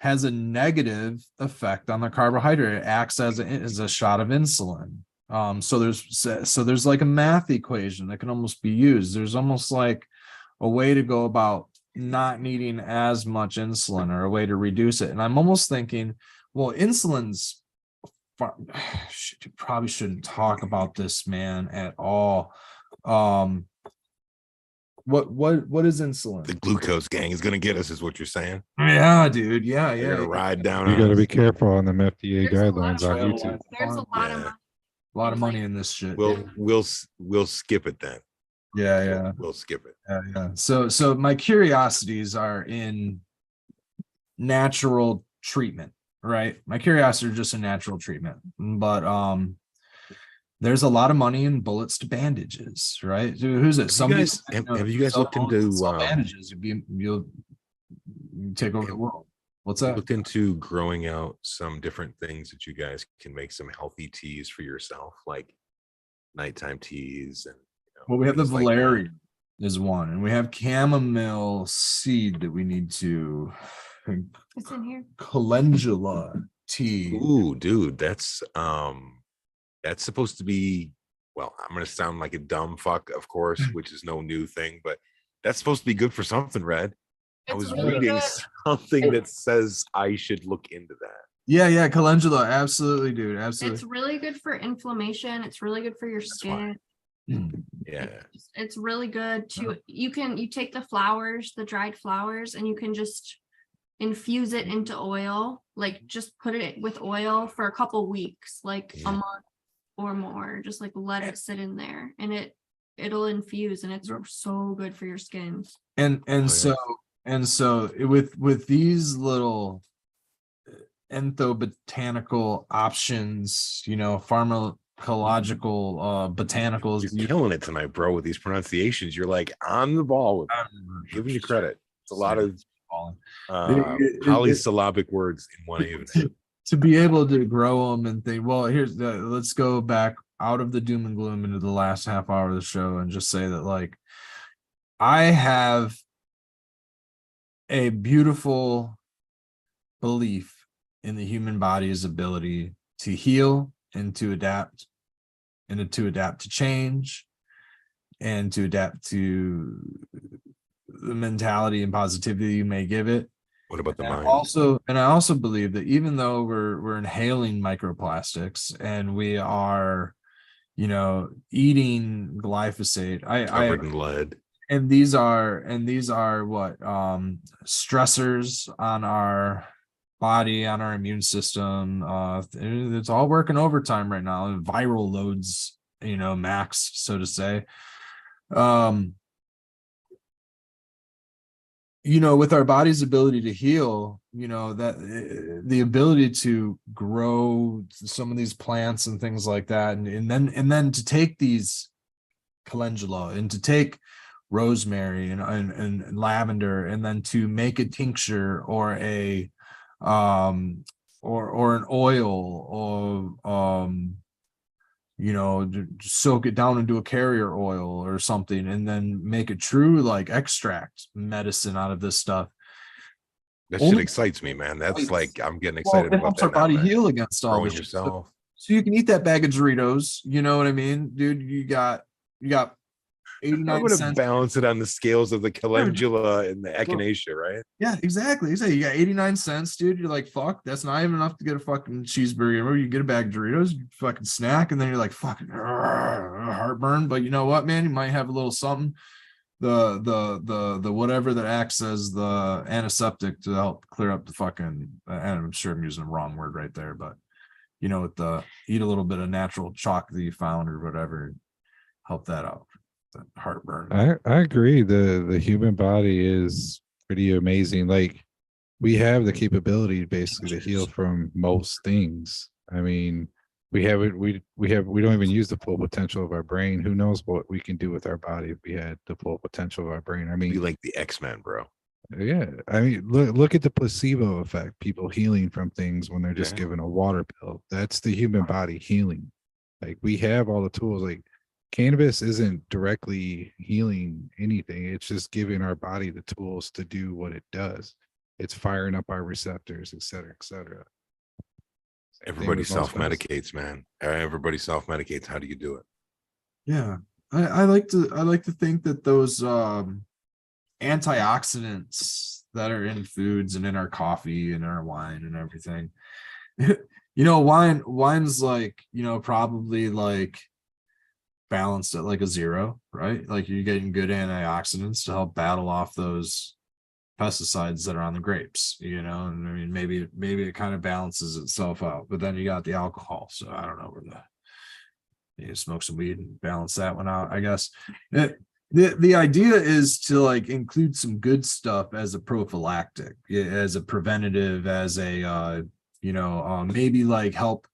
has a negative effect on the carbohydrate. It acts as a shot of insulin. So there's like a math equation that can almost be used. There's almost like a way to go about not needing as much insulin, or a way to reduce it. And I'm almost thinking, well, insulin's probably shouldn't talk about this, man, at all. What is insulin? The glucose gang is gonna get us, is what you're saying. Yeah, dude. Yeah. They're gonna ride down. You on got to us. be careful on them FDA There's a lot guidelines of on money. YouTube. There's a lot of Yeah. money. A lot of money in this shit. We'll dude. we'll skip it then. Yeah. We'll skip it. Yeah. So my curiosities are in natural treatment, right? My curiosities are just in natural treatment, but there's a lot of money in bullets to bandages, right? Dude, who's it? Have you guys looked into bandages? You'll take over the world. What's that? looked into growing out some different things that you guys can make some healthy teas for yourself, like nighttime teas and Well, we have the things like that. valerian is one, and we have chamomile seed that we need to It's in here. calendula tea. Ooh, dude, that's supposed to be, well, I'm gonna sound like a dumb fuck, of course, which is no new thing, but that's supposed to be good for something, Red. I It's was really reading good. something that says I should look into that. Yeah, calendula, absolutely, dude, absolutely. It's really good for inflammation. It's really good for your skin. Yeah. It's really good to, you take the flowers, the dried flowers, and you can just infuse it into oil, like just put it with oil for a couple weeks, like a month or more. Just like let it sit in there, and it'll infuse, and it's so good for your skin. And so with these little ethnobotanical options, pharmacological botanicals, You're killing it tonight, bro, with these pronunciations. You're like on the ball with them. Giving you credit. It's a lot of polysyllabic words in one evening. To be able to grow them and think, well, let's go back out of the doom and gloom into the last half hour of the show and just say that, like, I have a beautiful belief in the human body's ability to heal and to adapt, and to adapt to change, and to adapt to the mentality and positivity you may give it. What about the mind? I also believe that even though we're inhaling microplastics and we are, eating glyphosate, Covered in lead. and these are what stressors on our body, on our immune system. It's all working overtime right now, and viral loads, max, so to say. With our body's ability to heal, that the ability to grow some of these plants and things like that, and then to take these calendula and to take rosemary and lavender, and then to make a tincture or a or an oil, or soak it down into a carrier oil or something, and then make a true like extract medicine out of this stuff. That shit Only excites me, man. That's Right. like I'm getting Well, excited it about helps our that now, body man. heal against all Growing this shit. yourself. So you can eat that bag of Doritos, you know what I mean? Dude, you got I'm 89 gonna cents. balance it on the scales of the calendula and the Well, echinacea, right? yeah, exactly. Exactly. You got 89 cents, dude. You're like, fuck, that's not even enough to get a fucking cheeseburger. Or you get a bag of Doritos, you fucking snack, and then you're like, fucking heartburn. But you know what, man? You might have a little something. The whatever that acts as the antiseptic to help clear up the fucking, and I'm sure I'm using the wrong word right there, but you know, with the eat a little bit of natural chalk that you found or whatever, help that out. The heartburn. I agree. The human body is pretty amazing. Like we have the capability basically to heal from most things. I mean, we have it. We don't even use the full potential of our brain. Who knows what we can do with our body if we had the full potential of our brain? I Be mean, like the X-Men, bro. yeah. I mean, look at the placebo effect. People healing from things when they're just Yeah. given a water pill. That's the human body healing. Like we have all the tools. Like cannabis isn't directly healing anything. It's just giving our body the tools to do what it does. It's firing up our receptors, et cetera, et cetera. Same thing Everybody with most medicine. self-medicates, man. Everybody self-medicates. How do you do it? Yeah. I like to think that those antioxidants that are in foods and in our coffee and our wine and everything. You know, wine's like, you know, probably like balanced at like a 0, right? Like you're getting good antioxidants to help battle off those pesticides that are on the grapes, you know. And I mean, maybe it kind of balances itself out, but then you got the alcohol. So I don't know where you smoke some weed and balance that one out, I guess. The idea is to like include some good stuff as a prophylactic, as a preventative, as a maybe like help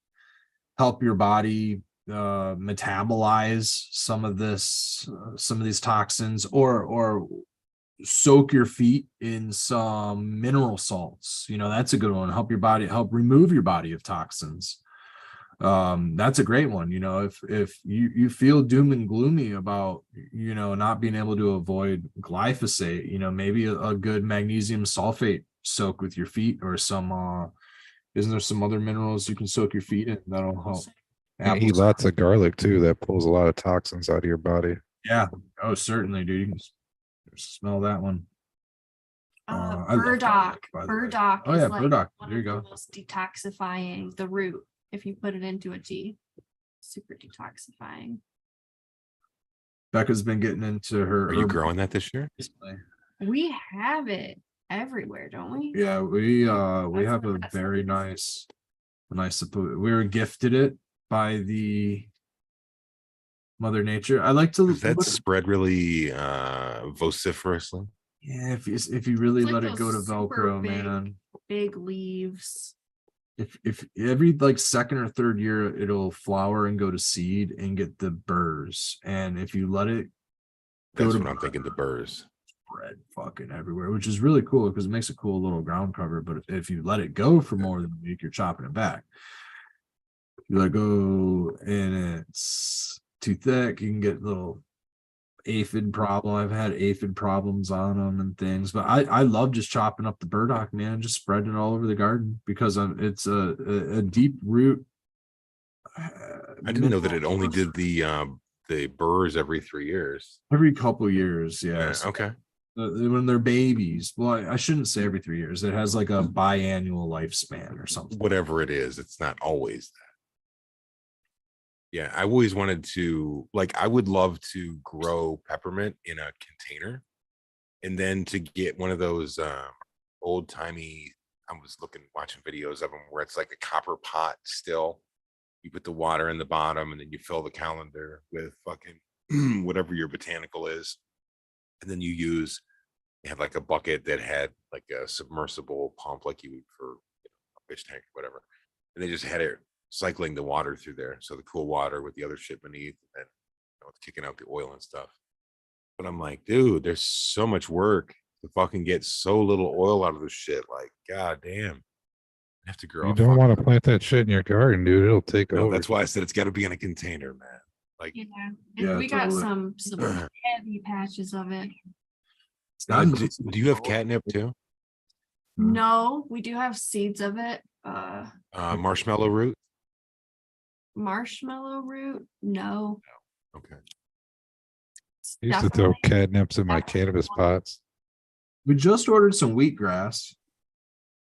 your body metabolize some of these toxins, or soak your feet in some mineral salts. You know, that's a good one. Help remove your body of toxins. That's a great one. You know, if you feel doom and gloomy about, you know, not being able to avoid glyphosate, you know, maybe a good magnesium sulfate soak with your feet, or some isn't there some other minerals you can soak your feet in that'll help? And eat lots of garlic too. That pulls a lot of toxins out of your body. Yeah. Oh, certainly, dude. You can smell that one. I love Burdock. garlic, by the way. Burdock. Oh is yeah, like burdock. one There you of the go. most detoxifying, the root, if you put it into a tea. Super detoxifying. Becca's been getting into her. Are you growing that this year? We have it everywhere, don't we? Yeah, we That's have what- a that's very what it is. nice. We were gifted it by the Mother Nature. I like to Does that spread really vociferously? yeah, if you really It's like let it go to those super Velcro, man. big leaves. If every like second or third year it'll flower and go to seed and get the burrs, and if you let it go That's to what I'm thinking. The burrs. spread fucking everywhere, which is really cool because it makes a cool little ground cover. But if you let it go for more than a week, you're chopping it back. If you let go and it's too thick, you can get little aphid problem. I've had aphid problems on them and things, but I love just chopping up the burdock, man, just spreading it all over the garden because it's a deep root. I didn't know that it only did the burrs every 3 years. Every couple years, yes. Okay. When they're babies. Well, I shouldn't say every 3 years. It has like a biannual lifespan or something. Whatever it is, it's not always that. Yeah, I always wanted to, like, I would love to grow peppermint in a container, and then to get one of those old timey. I was watching videos of them where it's like a copper pot still. You put the water in the bottom, and then you fill the colander with fucking whatever your botanical is, and then you have like a bucket that had like a submersible pump, like you would for a fish tank or whatever, and they just had it cycling the water through there, so the cool water with the other shit beneath, and it's kicking out the oil and stuff. But I'm like, dude, there's so much work to fucking get so little oil out of this shit. Like, god damn, I have to grow. You don't want to plant that shit in your garden, dude. It'll take No, over. that's why I said it's got to be in a container, man. Like, Yeah. And Yeah, we got totally. some heavy patches of it. It's not do you have catnip too? No, we do have seeds of it. Marshmallow root. Marshmallow root. No. Okay. It's I used to throw definitely- catnips in my cannabis pots. We just ordered some wheatgrass.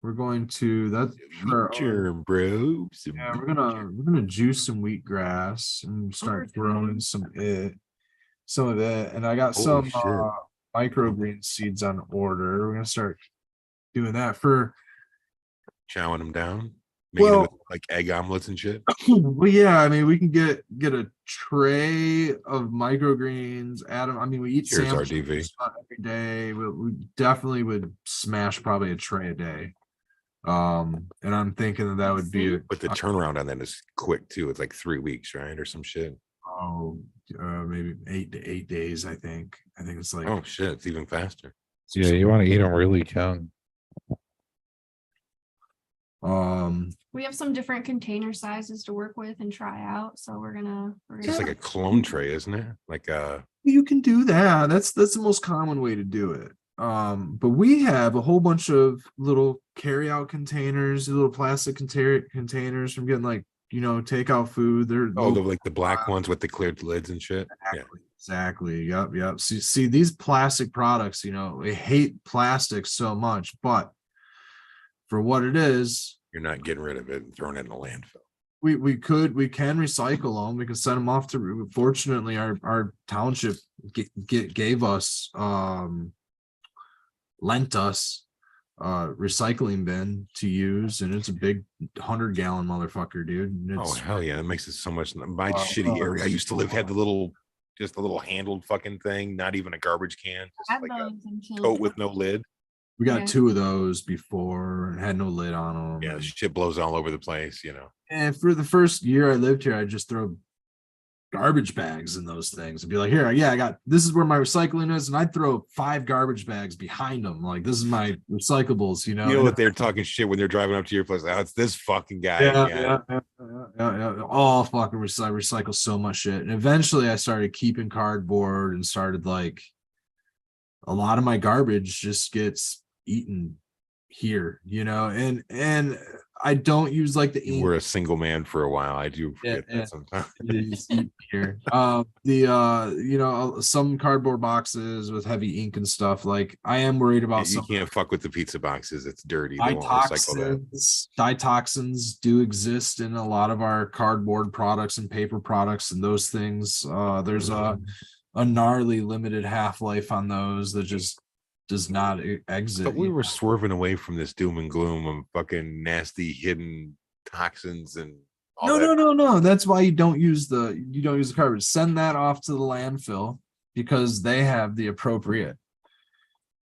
We're going to that for our- Germ, bro. yeah, we're gonna juice some wheatgrass and start growing some of it. And I got Holy some shit. microgreen seeds on order. We're gonna start doing that for Chowing them down. Making Well- them with like egg omelets and shit. well, yeah, I mean we can get a tray of microgreens, add them. I mean we eat Here's sandwiches every day. We definitely would smash probably a tray a day. And I'm thinking that would be But the turnaround on that is quick too. It's like 3 weeks, right? Or some shit. Maybe 8 days. I think it's like Oh shit, it's even faster. Yeah, you want to eat them really young. We have some different container sizes to work with and try out. So we're gonna It's just like a clone tray, isn't it? Like you can do that. That's the most common way to do it. But we have a whole bunch of little carry-out containers, little plastic containers from getting like takeout food. They're like the black ones with the cleared lids and shit. Yeah. Exactly. Yep. See these plastic products, we hate plastic so much, but for what it is, You're not getting rid of it and throwing it in a landfill. we can recycle them. We can send them off to. Fortunately, our township gave us lent us recycling bin to use, and it's a big 100-gallon motherfucker, dude. And Oh it's hell yeah, that makes it so much. My shitty area I used to live had the little, just a little handled fucking thing, not even a garbage can, just add like a those until tote with no lid. we got Yeah. 2 of those before and had no lid on them. Yeah, shit blows all over the place, And for the first year I lived here, I just throw garbage bags in those things and be like, here, yeah, I got this is where my recycling is, and I'd throw 5 garbage bags behind them, like this is my recyclables, You know what they're talking shit when they're driving up to your place. Oh, it's this fucking guy. Yeah. All fucking recycle so much shit. And eventually I started keeping cardboard and started like a lot of my garbage just gets eaten here, and I don't use like the You ink. were a single man for a while. I do forget Yeah. that sometimes. Here. Some cardboard boxes with heavy ink and stuff. Like I am worried about You some can't fuck with the pizza boxes. It's dirty. They won't recycle that. ditoxins do exist in a lot of our cardboard products and paper products and those things. There's a gnarly limited half-life on those that just does not exit. But we were swerving away from this doom and gloom of fucking nasty hidden toxins and all that. No. That's why you don't use the garbage. Send that off to the landfill because they have the appropriate.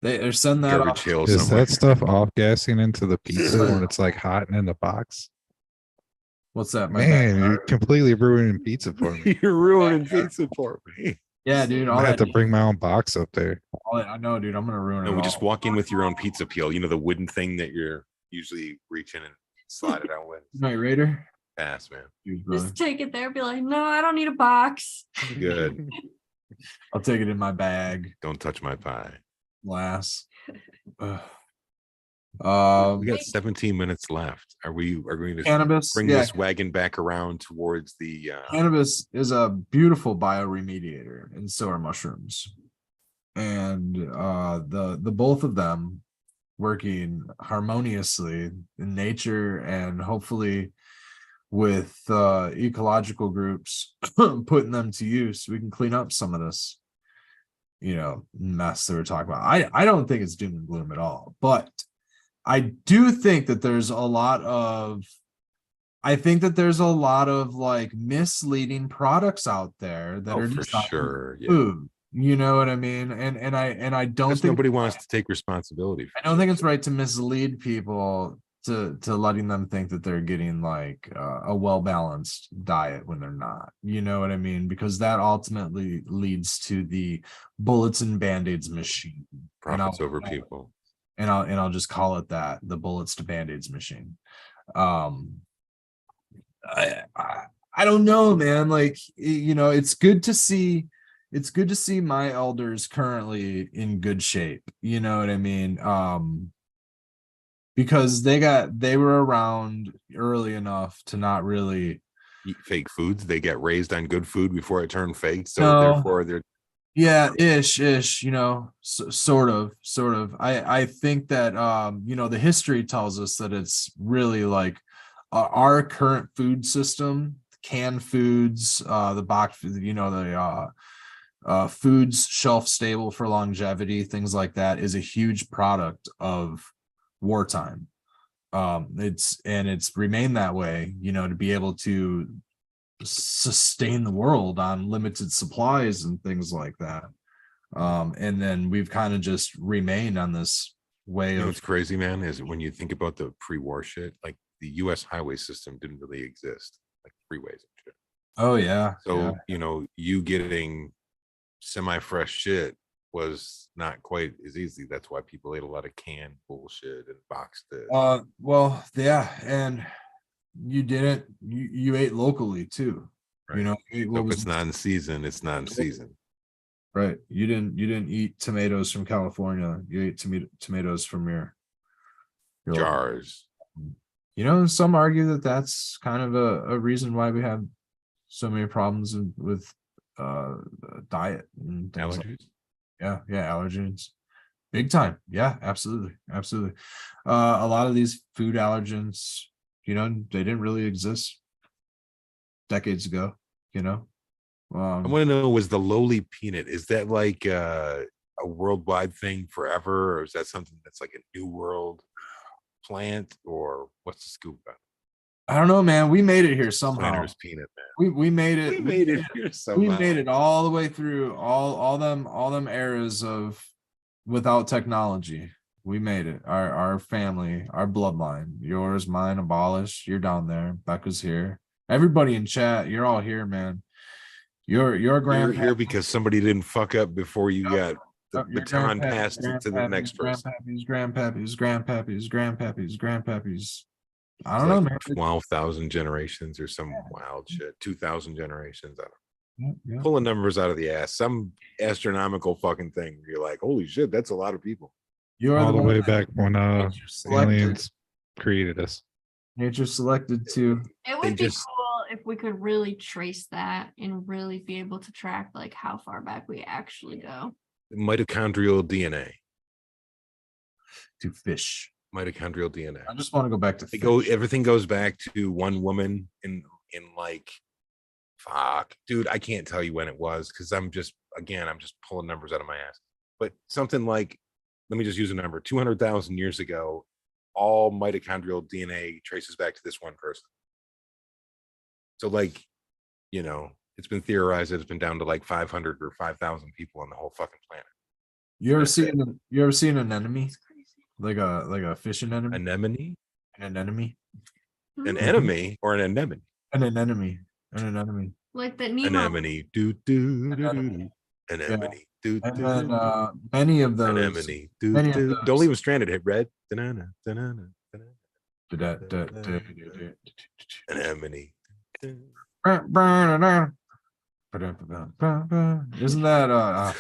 They send that Garbage off. hill Is somewhere. that stuff off gassing into the pizza when it's like hot and in the box? What's that? Man, you're completely ruining pizza for me. You're ruining pizza for me. Yeah, dude. I have to bring my own box up there. I know, dude. I'm gonna ruin No, it. we all. just walk in with your own pizza peel. The wooden thing that you're usually reaching and slide it out with. Night Raider. Pass, man. Dude, brother. just take it there, be like, no, I don't need a box. Good. I'll take it in my bag. Don't touch my pie. Glass. We got 17 minutes left. Are we going to Cannabis. bring Yeah, this wagon back around towards the cannabis is a beautiful bioremediator, and so are mushrooms. And the both of them working harmoniously in nature and hopefully with ecological groups putting them to use, we can clean up some of this mess that we're talking about. I don't think it's doom and gloom at all, but I do think that there's a lot of like misleading products out there that are for just not sure. Yeah. food. You know what I mean? And I don't Because think nobody wants to take responsibility. I don't think it's right to mislead people to letting them think that they're getting like a well-balanced diet when they're not. You know what I mean? Because that ultimately leads to the bullets and band-aids machine. Profits over people. And I'll just call it that, the bullets to band-aids machine. I don't know, man. Like, it's good to see my elders currently in good shape. You know what I mean? because they were around early enough to not really. Eat fake foods. They get raised on good food before it turned fake. So No. therefore they're Yeah, ish, you know, sort of. I think that you know, the history tells us that it's really like our current food system, canned foods, the box, you know, the foods shelf stable for longevity, things like that, is a huge product of wartime. It's remained that way, you know, to be able to sustain the world on limited supplies and things like that. And then we've kind of just remained on this way you know of. what's crazy, man, is when you think about the pre-war shit, like the US highway system didn't really exist, like freeways and shit. Oh yeah, So, yeah. you know, you getting semi-fresh shit was not quite as easy. That's why people ate a lot of canned bullshit and boxed it. Well, yeah, and you ate locally too. Right. You know, you ate So what if was it's not in season, it's not in season. right. You didn't eat tomatoes from California. You ate tomatoes from your local. Jars. You know, some argue that that's kind of a reason why we have so many problems with diet and things like. Allergies. Yeah, allergens. Big time. Yeah, absolutely. A lot of these food allergens, you know, they didn't really exist decades ago, you know. I want to know, was the lowly peanut, is that like a worldwide thing forever, or is that something that's like a new world plant, or what's the scoop about I don't know, man. We made it here somehow. planter's peanut, man? We made it. We made it here somehow. We made it all the way through all them eras of without technology. We made it. Our family, our bloodline, yours, mine, abolished. You're down there. Becca's here. Everybody in chat, you're all here, man. Your You're grandpa here because somebody didn't fuck up before you got the your baton grandpa- passed to the next person. grandpappies. I It's don't know, like man. 12,000 generations or some wild shit. 2,000 generations. I don't know. Yeah. Pulling numbers out of the ass. Some astronomical fucking thing. You're like, holy shit, that's a lot of people. You're All the the one way that back when nature selected. aliens created us. Nature selected to. It They would be just- cool if we could really trace that and really be able to track like how far back we actually go. Mitochondrial DNA. To fish. Mitochondrial DNA. I just want to go back to They fish. go, everything goes back to one woman in like, fuck, dude, I can't tell you when it was because I'm just pulling numbers out of my ass. But something like, let me just use a number, 200,000 years ago, all mitochondrial DNA traces back to this one person. So like, you know, it's been theorized that it's been down to like 500 or 5,000 people on the whole fucking planet. You ever That's it. seen an anemone? Like a fish anemone? Anemone? An anemone? An enemy or an anemone? An anemone. An anemone. Like the Nemo. Anemone. Do do do do do. Anemone. Do And do then do. many of those. Anemone. Do many of do. those- Don't leave them stranded. Hit red. Da-na-na, da-na-na, da-na-na. Anemone. Isn't that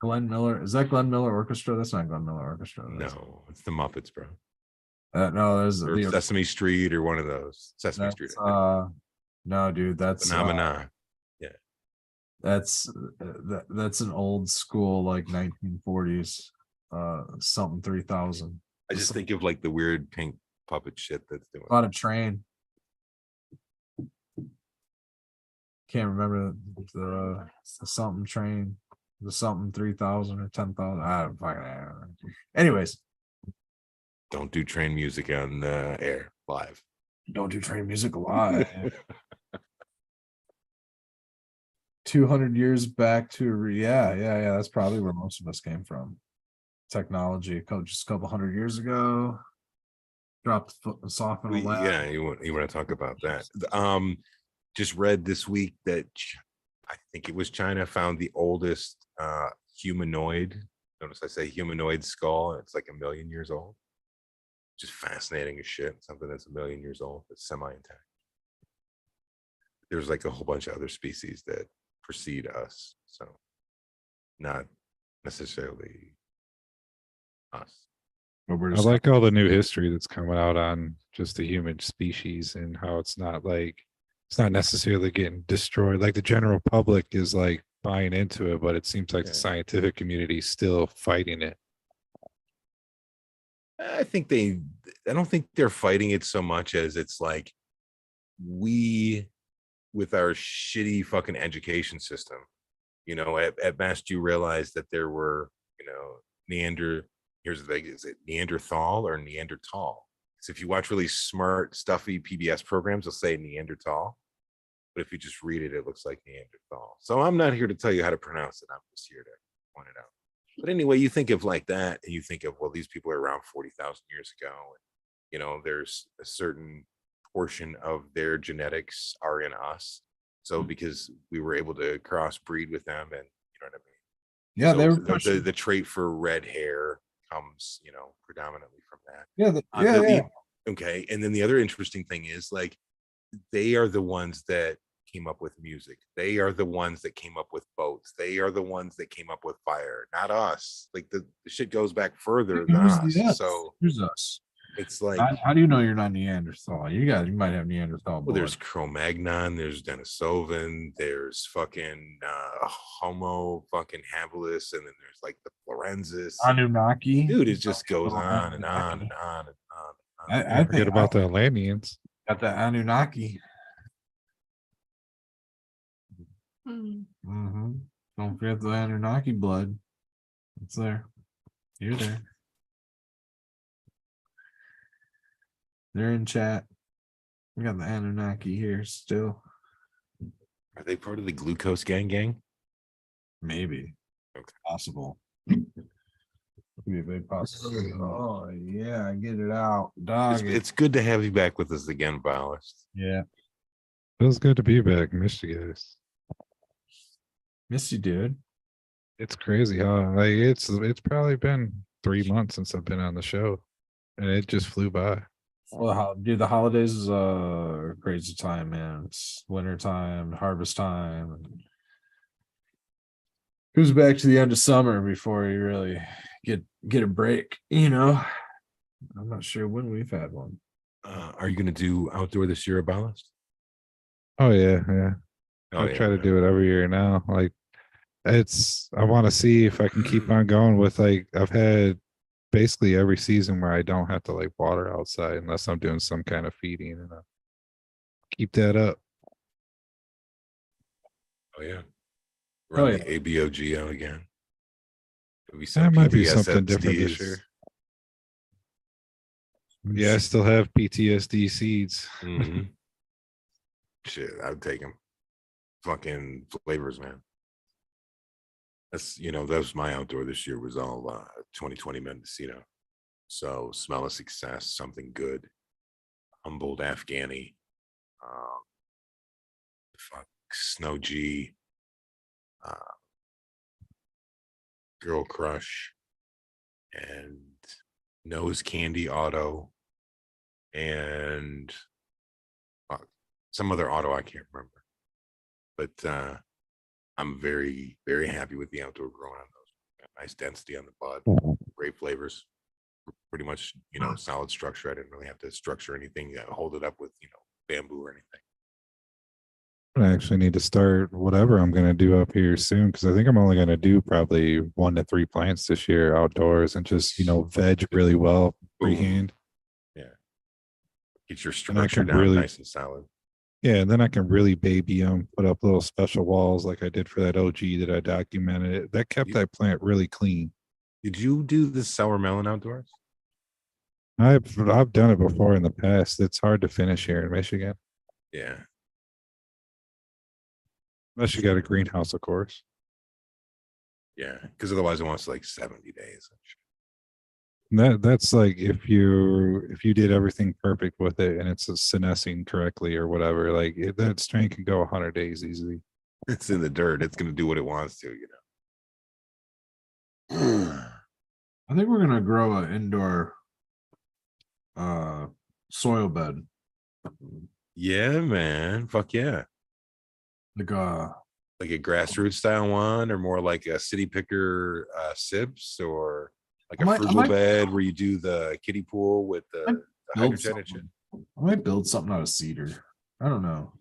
Glenn Miller? Is that Glenn Miller Orchestra? That's not Glenn Miller Orchestra. No, it's the Muppets, bro. No, there's Or Sesame Street or one of those. Sesame Street. No, dude, that's Phenomena. that's an old school like 1940s something 3000. I just think of like the weird pink puppet shit that's doing. A lot of train. Can't remember the something train, the something 3000 or 10,000. I don't fucking know. Anyways, Don't do train music on air live. don't do train music live. 200 years back to yeah. That's probably where most of us came from. Technology, just a couple hundred years ago. Dropped the foot soft in a lab. Yeah, you want to talk about that. Just read this week that I think it was China found the oldest humanoid. Notice I say humanoid skull. It's like 1 million years old. Just fascinating as shit. Something that's 1 million years old. That's semi-intact. There's like a whole bunch of other species that precede us, so not necessarily us. But we're I just like all the new history that's coming out on just the human species and how it's not necessarily getting destroyed. Like the general public is like buying into it, but it seems like the Yeah. scientific community is still fighting it. I don't think they're fighting it so much as it's like we, with our shitty fucking education system, at best you realize that there were, here's the thing, is it Neanderthal or Neanderthal? Because if you watch really smart, stuffy PBS programs, they'll say Neanderthal. But if you just read it, it looks like Neanderthal. So I'm not here to tell you how to pronounce it. I'm just here to point it out. But anyway, you think of like that, and you think of, well, these people are around 40,000 years ago. And, there's a certain portion of their genetics are in us. So because we were able to crossbreed with them, and you know what I mean? yeah, So they were the trait for red hair comes, predominantly from that. yeah. Okay. And then the other interesting thing is like they are the ones that came up with music. They are the ones that came up with boats. They are the ones that came up with fire, not us. Like the shit goes back further than us. So Here's us. it's like, How do you know you're not Neanderthal? You might have Neanderthal well, blood. there's Cro-Magnon, there's Denisovan, there's fucking Homo fucking habilis, and then there's like the Florensis. Anunnaki. Dude, it just goes on and on and on and on. And on. I Forget think about the Atlanteans. got the Anunnaki. Hmm. Mm-hmm. Don't forget the Anunnaki blood. It's there. You're there. They're in chat. We got the Anunnaki here still. Are they part of the glucose gang? Maybe. Okay. Possible. Could be a big possibility. Oh yeah, get it out. Dog. It's good to have you back with us again, Ballast. Yeah. Feels good to be back. Missed you guys. Miss you, dude. It's crazy how like it's probably been 3 months since I've been on the show, and it just flew by. Well, dude, the holidays is a crazy time, man. It's winter time, harvest time, and goes back to the end of summer before you really get a break. I'm not sure when we've had one. Are you going to do outdoor this year, Ballast? Oh yeah. Oh, I yeah, try to man. do it every year now. Like I want to see if I can keep on going with like I've had basically every season where I don't have to like water outside unless I'm doing some kind of feeding, and keep that up. Oh yeah. Oh, Run yeah. the ABOG out again. Maybe That might be something different this PTSDs. year. Yeah, I still have PTSD seeds. Mhm. Shit, I'd take them. Fucking flavors, man. That was my outdoor this year, was all 2020 Mendocino. So smell of success, something good. Humboldt Afghani. Fuck Snow G. Girl Crush. And Nose Candy Auto. And some other auto I can't remember. But I'm very, very happy with the outdoor growing on those. Nice density on the bud, great flavors, pretty much, solid structure. I didn't really have to structure anything, hold it up with, bamboo or anything. I actually need to start whatever I'm going to do up here soon, because I think I'm only going to do probably 1 to 3 plants this year outdoors and just, veg really well freehand. Yeah. Get your And I structure can down really, nice and solid. yeah, and then I can really baby them, put up little special walls like I did for that OG that I documented. That kept that plant really clean. Did you do the sour melon outdoors? I've done it before in the past. It's hard to finish here in Michigan, Yeah. unless you got a greenhouse, of course. Yeah. Because otherwise it wants like 70 days. And that's like if you did everything perfect with it and it's senescing correctly or whatever, like that strain can go 100 days easily. It's in the dirt. It's going to do what it wants to, I think we're gonna grow an indoor soil bed. Yeah, man. Fuck yeah. Like Like a grassroots style one, or more like a city picker sips, or like I a might- I frugal might- bed where you do the kiddie pool with the Build hydrogenic shit. something. I might build something out of cedar. I don't know.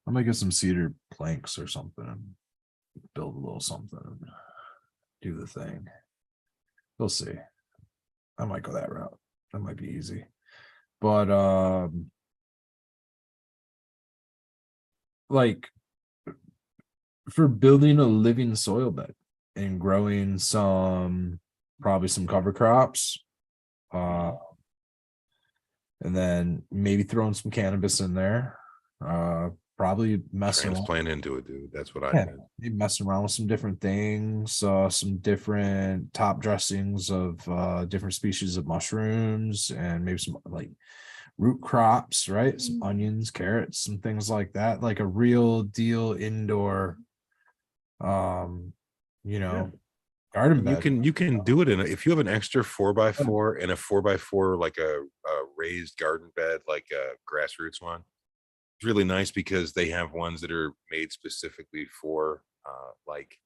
I might get some cedar planks or something and build a little something and do the thing. We'll see. I might go that route. That might be easy. But like for building a living soil bed and growing probably some cover crops, and then maybe throwing some cannabis in there, probably messing around, Transplant into it, dude. That's what I yeah, did. maybe messing around with some different things, some different top dressings of different species of mushrooms, and maybe some like root crops, right? Some onions, carrots, some things like that, like a real deal indoor garden bed. You can do it if you have an extra 4x4 and a 4x4 like a raised garden bed, like a grassroots one. It's really nice because they have ones that are made specifically for like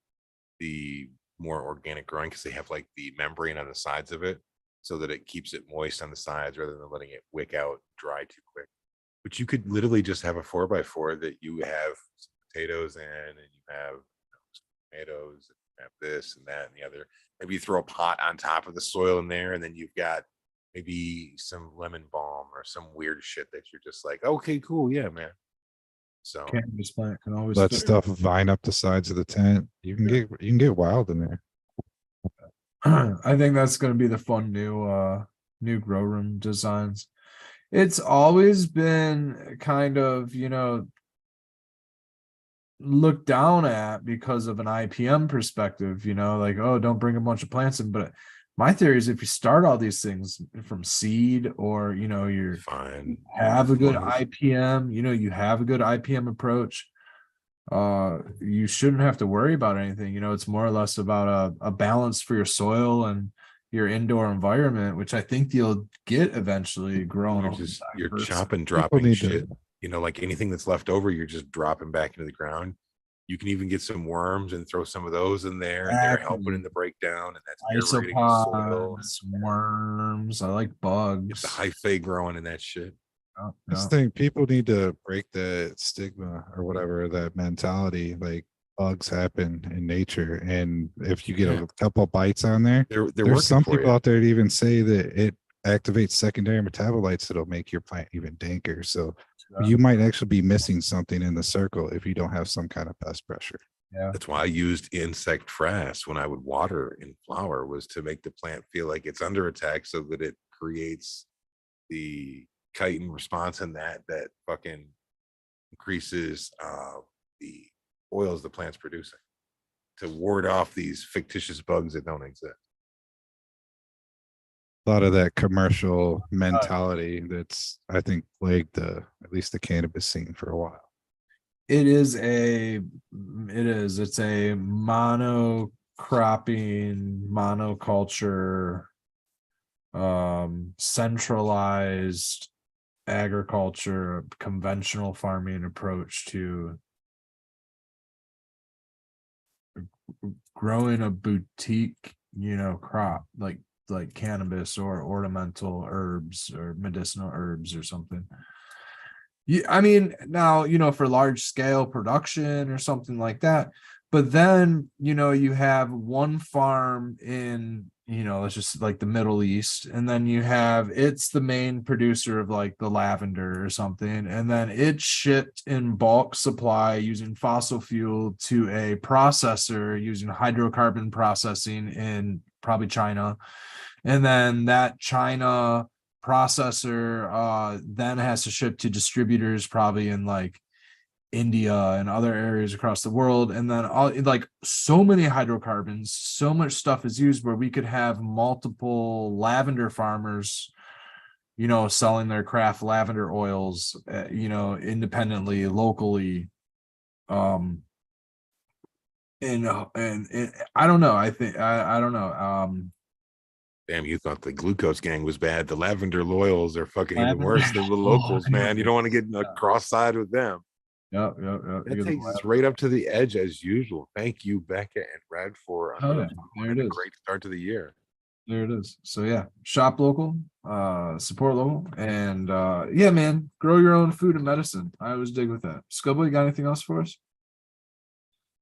the more organic growing, because they have like the membrane on the sides of it so that it keeps it moist on the sides rather than letting it wick out dry too quick. But you could literally just have a 4x4 that you have some potatoes in, and you have some tomatoes, and you have this and that and the other. Maybe you throw a pot on top of the soil in there, and then you've got maybe some lemon balm or some weird shit that you're just like, okay, cool, yeah, man. So Cannabis plant can always Let fit. stuff vine up the sides of the tent. You can get wild in there. I think that's going to be the fun new grow room designs. It's always been kind of, looked down at because of an IPM perspective, like, oh, don't bring a bunch of plants in. But my theory is if you start all these things from seed, or you're fine. have a good As long as- IPM, you have a good IPM approach, you shouldn't have to worry about anything. It's more or less about a balance for your soil and your indoor environment, which I think you'll get eventually growing. People You're chopping, dropping need shit. to Like anything that's left over, you're just dropping back into the ground. You can even get some worms and throw some of those in there, and they're helping in the breakdown, and that's aerating the soil. Isopods, worms. I like Get bugs. the hyphae growing and that shit. Oh, I just no. think people need to break that stigma or whatever, that mentality. Like bugs happen in nature, and if you get Yeah. a couple bites on there, They're there's working some for people you. out there that even say that it activates secondary metabolites that'll make your plant even danker. So you might actually be missing something in the circle if you don't have some kind of pest pressure. Yeah. That's why I used insect frass when I would water in flower, was to make the plant feel like it's under attack, so that it creates the chitin response, and that fucking increases the oils the plant's producing to ward off these fictitious bugs that don't exist. A lot of that commercial mentality that's, I think, plagued at least the cannabis scene for a while. It's a monocropping, monoculture, centralized agriculture, conventional farming approach to growing a boutique, crop like cannabis or ornamental herbs or medicinal herbs or something. I mean, now, for large scale production or something like that. But then, you have one farm in, let's just like the Middle East, and then it's the main producer of like the lavender or something. And then it's shipped in bulk supply using fossil fuel to a processor using hydrocarbon processing in probably China. And then that China processor then has to ship to distributors probably in like India and other areas across the world. And then like so many hydrocarbons, so much stuff is used where we could have multiple lavender farmers, selling their craft lavender oils, independently, locally. And I don't know. I think I don't know. Damn, you thought the glucose gang was bad. The lavender loyals are fucking even Lavender worse than the locals, man. You don't want to get loyals. cross-side with them. Yep. You That get the takes us lab. right up to the edge as usual. Thank you, Becca and Red, for Oh, another yeah, fun there one it and a is. great start to the year. There it is. So yeah, shop local, support local, and yeah, man, grow your own food and medicine. I always dig with that. Skilbo, you got anything else for us?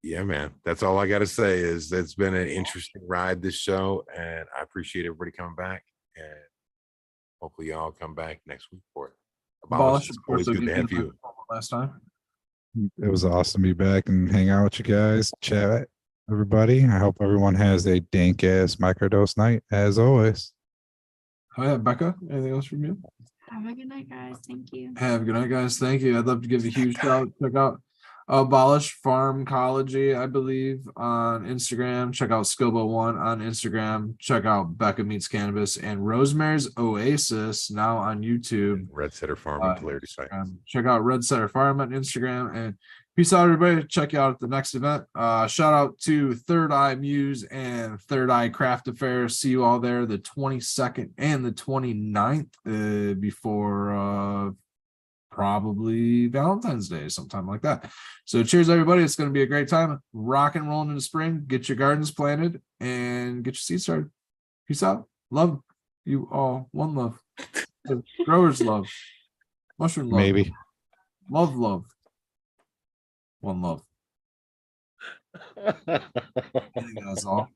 Yeah, man. That's all I got to say is it's been an interesting ride this show, and I appreciate everybody coming back. And hopefully, y'all come back next week for it. Abolish, It's of course, always I'll good give to you have the you. microphone one last time. It was awesome to be back and hang out with you guys, chat, everybody. I hope everyone has a dank ass microdose night as always. Oh yeah, Becca, anything else from you? Have a good night, guys. Thank you. Have a good night, guys. Thank you. I'd love to give a huge shout out. Check out Abolish Pharmacology, I believe, on Instagram. Check out Skilbo1 on Instagram. Check out Becca Meets Cannabis and Rosemary's Oasis now on YouTube. Red Setter Farm and Polarity Site. Check out Red Setter Farm on Instagram, and peace out, everybody. Check you out at the next event. Shout out to Third Eye Muse and Third Eye Craft Affair. See you all there the 22nd and the 29th before probably Valentine's Day, sometime like that. So cheers, everybody. It's going to be a great time. Rock and rolling in the spring. Get your gardens planted and get your seeds started. Peace out. Love you all. One love. Growers love. Mushroom love. Maybe. Love. One love. I think that's all.